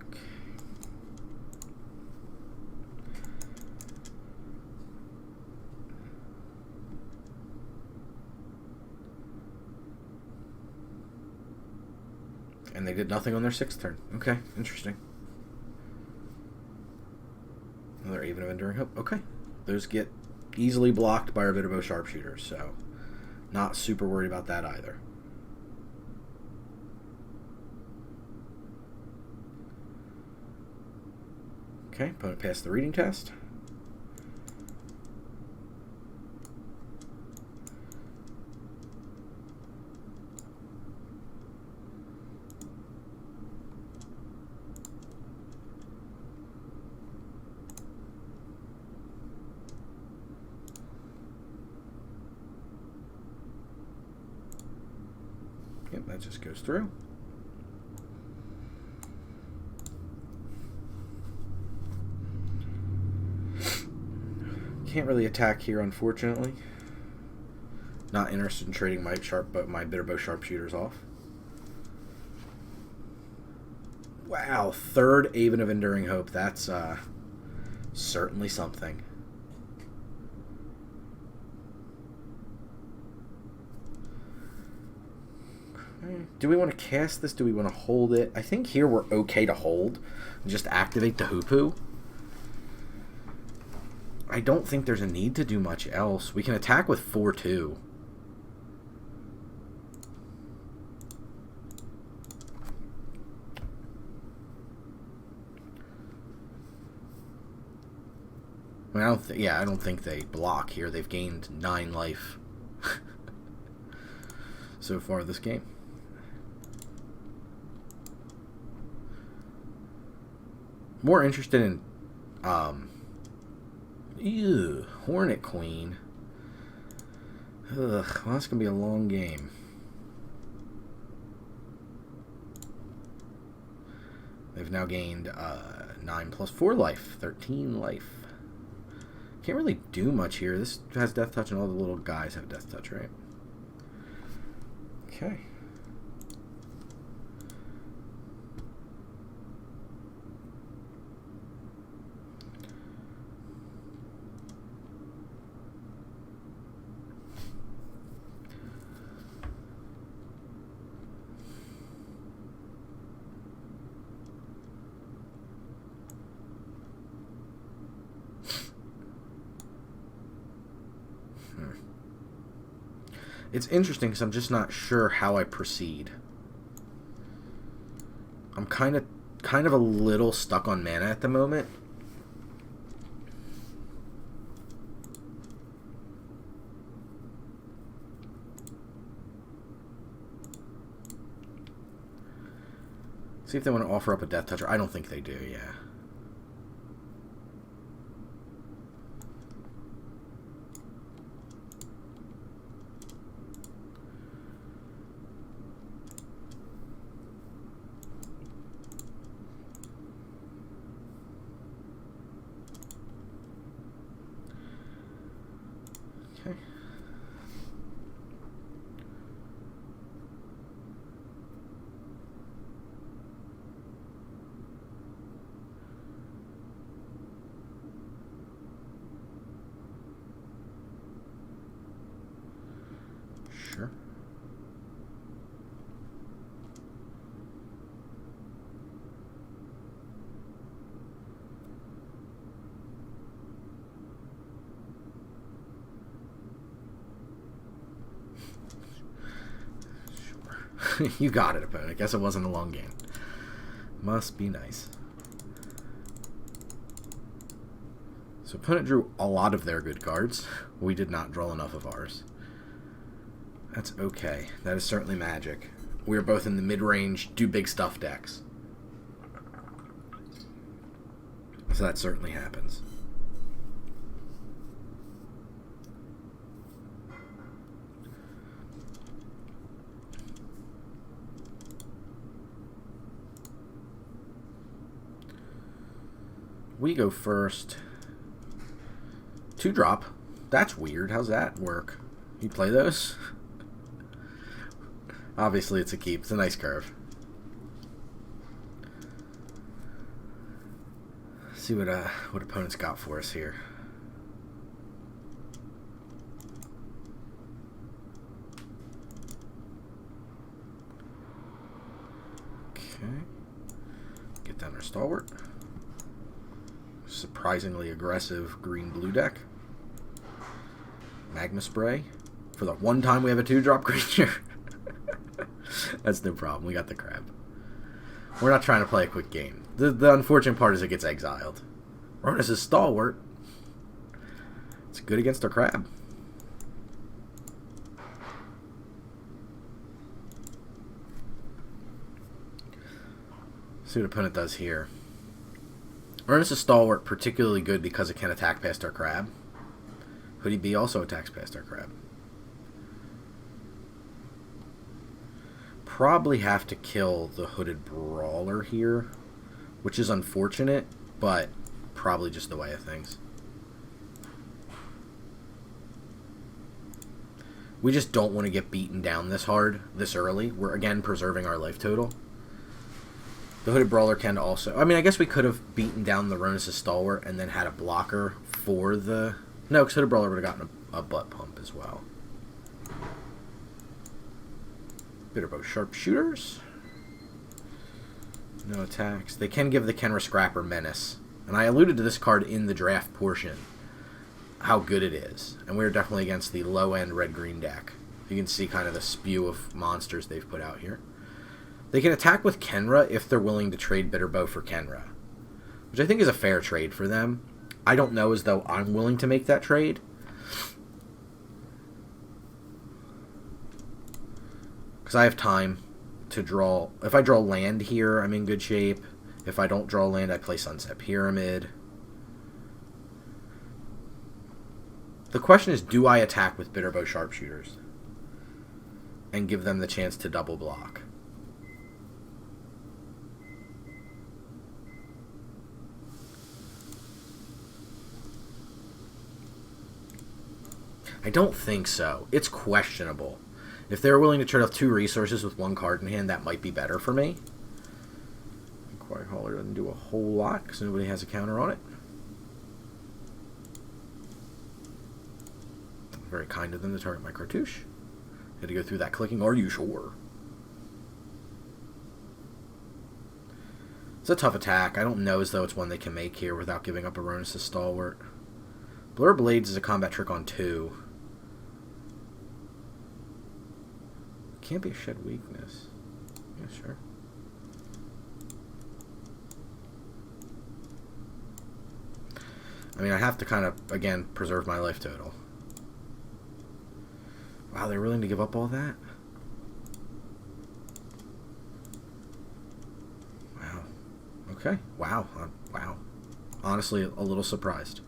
Okay. And they did nothing on their 6th turn. Okay, interesting. Another Aven of Enduring Hope. Okay. Those get easily blocked by our Bitterbow Sharpshooter, so not super worried about that either. Okay, opponent passed the reading test. Yep, that just goes through. Can't really attack here, unfortunately. Not interested in trading my Bitterbow Sharpshooters off. Wow, 3rd Aven of Enduring Hope. That's certainly something. Do we want to cast this? Do we want to hold it? I think here we're okay to hold. Just activate the Hoopu. I don't think there's a need to do much else. We can attack with 4-2. I mean, I don't think they block here. They've gained 9 life so far this game. More interested in Hornet Queen. Ugh, well, that's gonna be a long game. They've now gained 9 plus 4 life, 13 life. Can't really do much here. This has Death Touch, and all the little guys have Death Touch, right? Okay. It's interesting because I'm just not sure how I proceed. I'm kind of a little stuck on mana at the moment. See if they want to offer up a Death Toucher. I don't think they do, yeah. Sure. Sure. You got it, opponent. I guess it wasn't a long game. Must be nice. So opponent drew a lot of their good cards. We did not draw enough of ours. That's okay. That is certainly magic. We are both in the mid-range, do big stuff decks. So that certainly happens. We go first. 2-drop. That's weird. How's that work? You play those? Obviously, it's a keep. It's a nice curve. Let's see what opponents got for us here. Okay. Get down our Stalwart. Surprisingly aggressive green-blue deck. Magma Spray. For the one time we have a 2-drop creature. That's no problem. We got the crab. We're not trying to play a quick game. The unfortunate part is it gets exiled. Ronus is Stalwart. It's good against our crab. See what opponent does here. Ronus is Stalwart, particularly good because it can attack past our crab. Hoodie B also attacks past our crab. Probably have to kill the Hooded Brawler here, which is unfortunate, but probably just the way of things. We just don't want to get beaten down this hard, this early. We're, again, preserving our life total. The Hooded Brawler can also... I mean, I guess we could have beaten down the Ronus' Stalwart and then had a blocker for the... No, because Hooded Brawler would have gotten a butt pump as well. Bitterbow Sharpshooters. No attacks. They can give the Kenra Scrapper Menace. And I alluded to this card in the draft portion, how good it is. And we're definitely against the low-end red-green deck. You can see kind of the spew of monsters they've put out here. They can attack with Kenra if they're willing to trade Bitterbow for Kenra, which I think is a fair trade for them. I don't know as though I'm willing to make that trade. Because I have time to draw. If I draw land here, I'm in good shape. If I don't draw land, I play Sunset Pyramid. The question is, do I attack with Bitterbow Sharpshooters and give them the chance to double block? I don't think so. It's questionable. If they're willing to trade off 2 resources with 1 card in hand, that might be better for me. Quiet Hauler doesn't do a whole lot because nobody has a counter on it. Very kind of them to target my cartouche. Had to go through that clicking. Are you sure? It's a tough attack. I don't know as though it's one they can make here without giving up Aronis' Stalwart. Blur Blades is a combat trick on 2. Can't be a shed weakness. Yeah, sure. I mean, I have to kind of, again, preserve my life total. Wow, they're willing to give up all that? Wow. Okay. Wow. Wow. Honestly, a little surprised.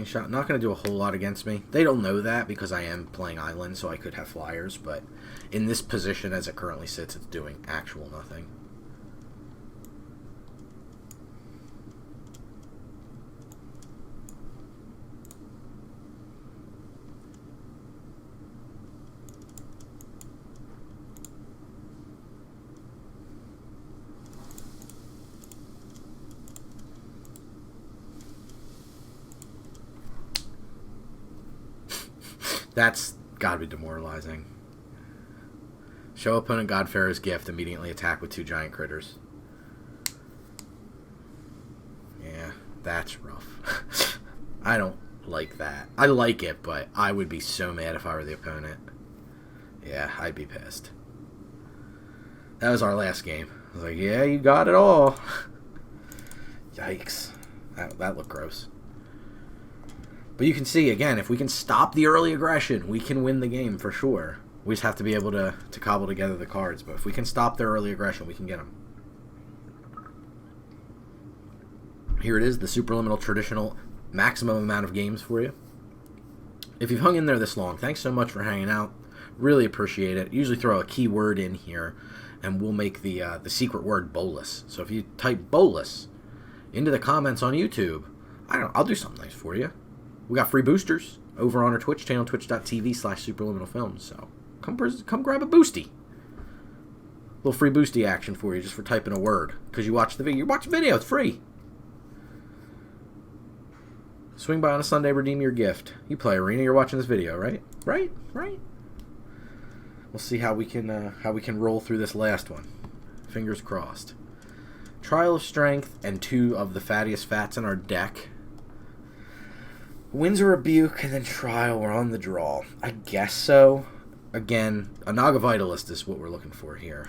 Shot. Not going to do a whole lot against me. They don't know that because I am playing Island, so I could have flyers, but in this position as it currently sits, it's doing actual nothing. That's gotta be demoralizing. Show opponent Godfarer's Gift, immediately attack with 2 giant critters. Yeah, that's rough. I don't like that. I like it, but I would be so mad if I were the opponent. Yeah, I'd be pissed. That was our last game. I was like, yeah, you got it all. Yikes. That looked gross. But you can see, again, if we can stop the early aggression, we can win the game for sure. We just have to be able to cobble together the cards. But if we can stop their early aggression, we can get them. Here it is, the Superliminal traditional maximum amount of games for you. If you've hung in there this long, thanks so much for hanging out. Really appreciate it. Usually throw a keyword in here, and we'll make the secret word Bolas. So if you type Bolas into the comments on YouTube, I'll do something nice for you. We got free boosters over on our Twitch channel, twitch.tv/superliminalfilms. So come grab a boosty. Little free boosty action for you just for typing a word. Because you watch the video. You watch the video. It's free. Swing by on a Sunday, redeem your gift. You play Arena, you're watching this video, right? Right? We'll see how we can roll through this last one. Fingers crossed. Trial of Strength and 2 of the fattiest fats in our deck. Winds of Rebuke and then Trial. We're on the draw. I guess so. Again, a Naga Vitalist is what we're looking for here.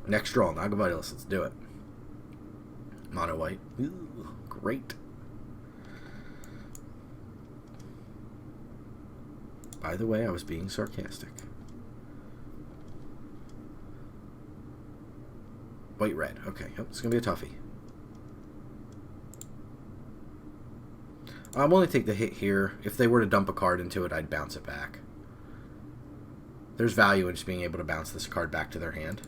Next draw, Naga Vitalist. Let's do it. Mono white. Ooh, great. By the way, I was being sarcastic. White red. Okay, yep, it's going to be a toughie. I'm only take the hit here. If they were to dump a card into it, I'd bounce it back. There's value in just being able to bounce this card back to their hand.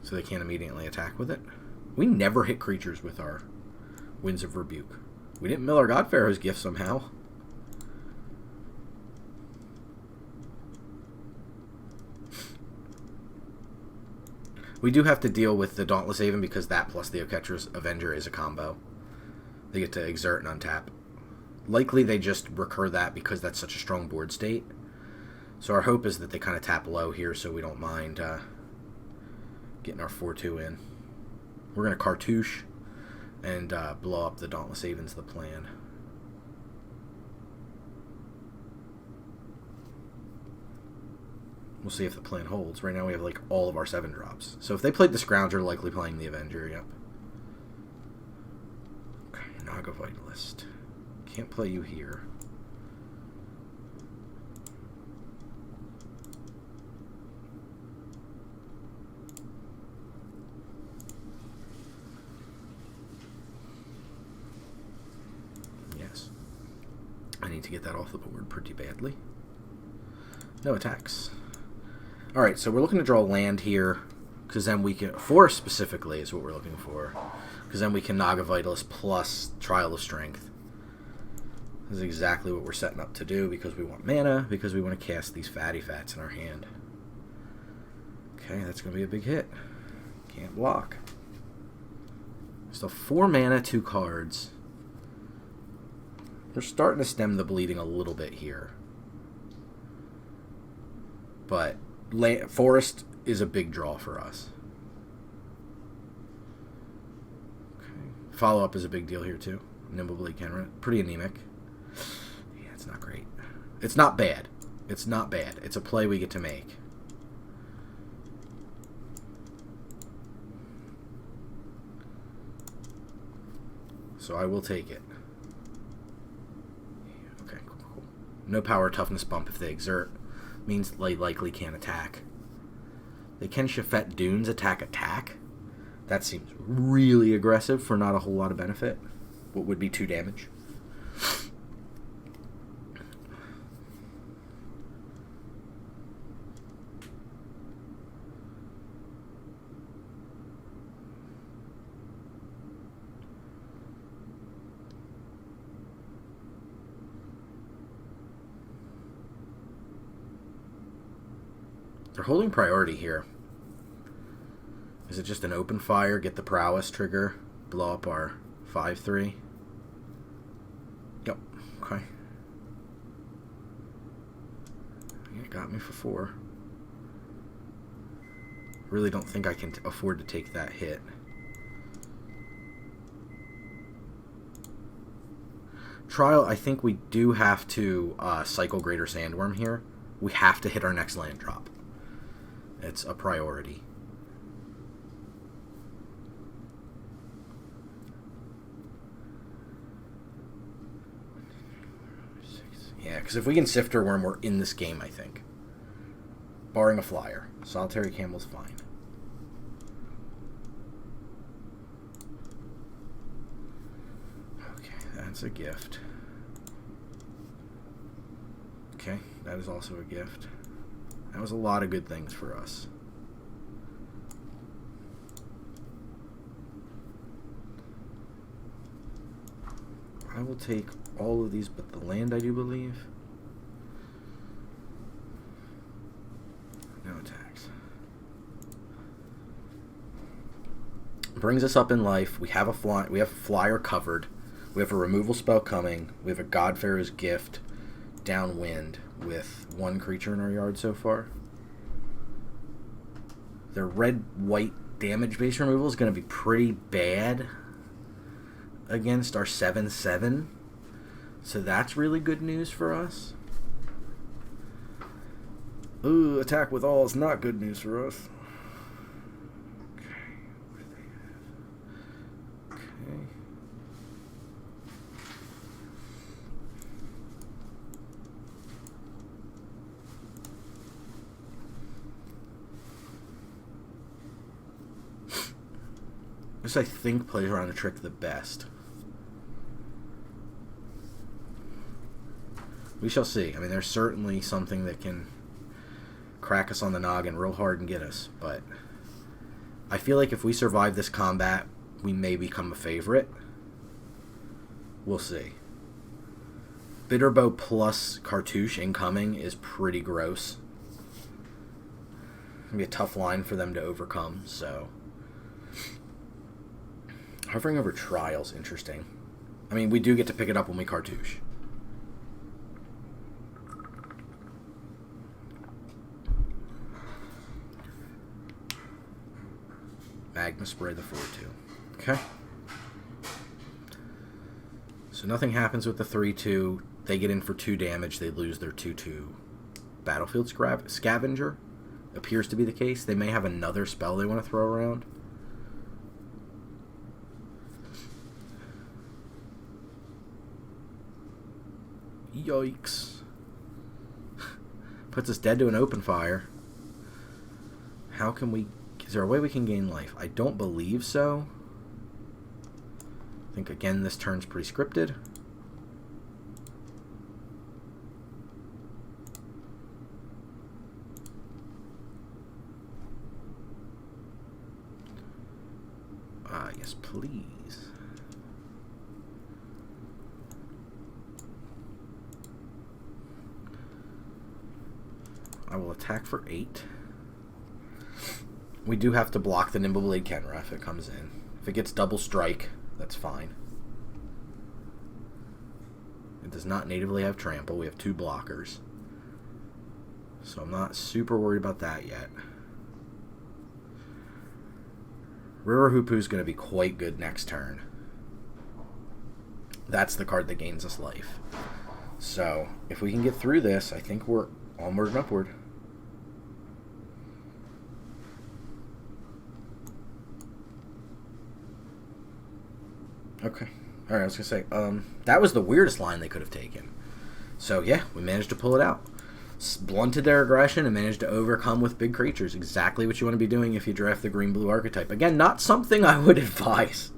So they can't immediately attack with it. We never hit creatures with our Winds of Rebuke. We didn't mill our God Pharaoh's gift somehow. We do have to deal with the Dauntless Haven because that plus the Oketra's Avenger is a combo. They get to exert and untap. Likely they just recur that because that's such a strong board state. So our hope is that they kind of tap low here so we don't mind getting our 4-2 in. We're going to Cartouche and blow up the Dauntless Haven's the plan. We'll see if the plan holds. Right now we have like all of our 7 drops. So if they played the Scrounger, likely playing the Avenger, yep. Okay, Naga Vitalist. Can't play you here. Yes. I need to get that off the board pretty badly. No attacks. Alright, so we're looking to draw land here, because then we can... Forest specifically is what we're looking for, because then we can Naga Vitalist plus Trial of Strength. This is exactly what we're setting up to do, because we want mana, because we want to cast these fatty fats in our hand. Okay, that's going to be a big hit. Can't block. So 4 mana, 2 cards. We're starting to stem the bleeding a little bit here. But... Forest is a big draw for us. Okay. Follow-up is a big deal here, too. Nimble Blade Kenra. Pretty anemic. Yeah, it's not great. It's not bad. It's not bad. It's a play we get to make. So I will take it. Okay, cool. No power toughness bump if they exert. Means they likely can't attack. They can Shafet Dunes attack. That seems really aggressive for not a whole lot of benefit. What would be 2 damage? They're holding priority here. Is it just an open fire, get the prowess trigger, blow up our 5-3? Yep, okay. Yeah, got me for 4. Really don't think I can afford to take that hit. Trial, I think we do have to cycle Greater Sandworm here. We have to hit our next land drop. It's a priority. Yeah, because if we can Sifter Worm, we're in this game, I think. Barring a flyer. Solitary Camel's fine. Okay, that's a gift. Okay, that is also a gift. That was a lot of good things for us. I will take all of these but the land, I do believe. No attacks. Brings us up in life. We have a flyer covered. We have a removal spell coming. We have a God Pharaoh's Gift downwind with 1 creature in our yard so far. Their red-white damage base removal is going to be pretty bad against our 7/7. So that's really good news for us. Ooh, attack with all is not good news for us. Okay, what do they have? Okay. This, I think, plays around the trick the best. We shall see. I mean, there's certainly something that can crack us on the noggin real hard and get us, but I feel like if we survive this combat, we may become a favorite. We'll see. Bitterbow plus Cartouche incoming is pretty gross. It's going to be a tough line for them to overcome, so... Hovering over Trials, interesting. I mean, we do get to pick it up when we Cartouche. Magma Spray the 4-2. Okay. So nothing happens with the 3-2. They get in for 2 damage. They lose their 2-2. Battlefield Scavenger appears to be the case. They may have another spell they want to throw around. Yikes. Puts us dead to an open fire. How can we... Is there a way we can gain life? I don't believe so. I think, again, this turn's pretty scripted. Yes, please. I will attack for 8. We do have to block the Nimbleblade Kenra if it comes in. If it gets double strike, that's fine. It does not natively have trample. We have 2 blockers. So I'm not super worried about that yet. River Hoopu is going to be quite good next turn. That's the card that gains us life. So if we can get through this, I think we're onward and upward. Okay. Alright, I was going to say, that was the weirdest line they could have taken. So, yeah, we managed to pull it out. Blunted their aggression and managed to overcome with big creatures. Exactly what you want to be doing if you draft the green-blue archetype. Again, not something I would advise,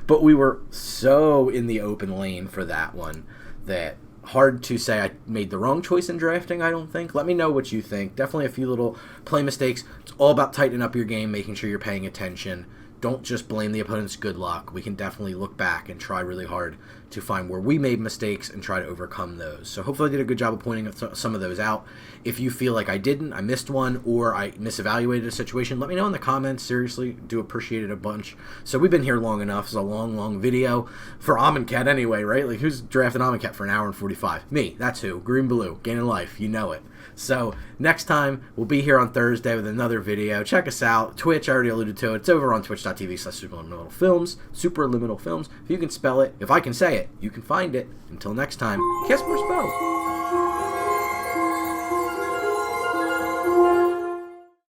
but we were so in the open lane for that one that hard to say I made the wrong choice in drafting, I don't think. Let me know what you think. Definitely a few little play mistakes. It's all about tightening up your game, making sure you're paying attention. Don't just blame the opponent's good luck. We can definitely look back and try really hard to find where we made mistakes and try to overcome those. So hopefully I did a good job of pointing some of those out. If you feel like I didn't, I missed one, or I misevaluated a situation, let me know in the comments. Seriously, do appreciate it a bunch. So we've been here long enough. It's a long, long video for Amonkhet anyway, right? Like, who's drafting Amonkhet for an hour and 45? Me, that's who. Green-blue, gaining life. You know it. So next time, we'll be here on Thursday with another video. Check us out. Twitch, I already alluded to it. It's over on twitch.tv/superliminalfilms. Superliminal Films. If you can spell it, if I can say it, you can find it. Until next time, kiss more spells.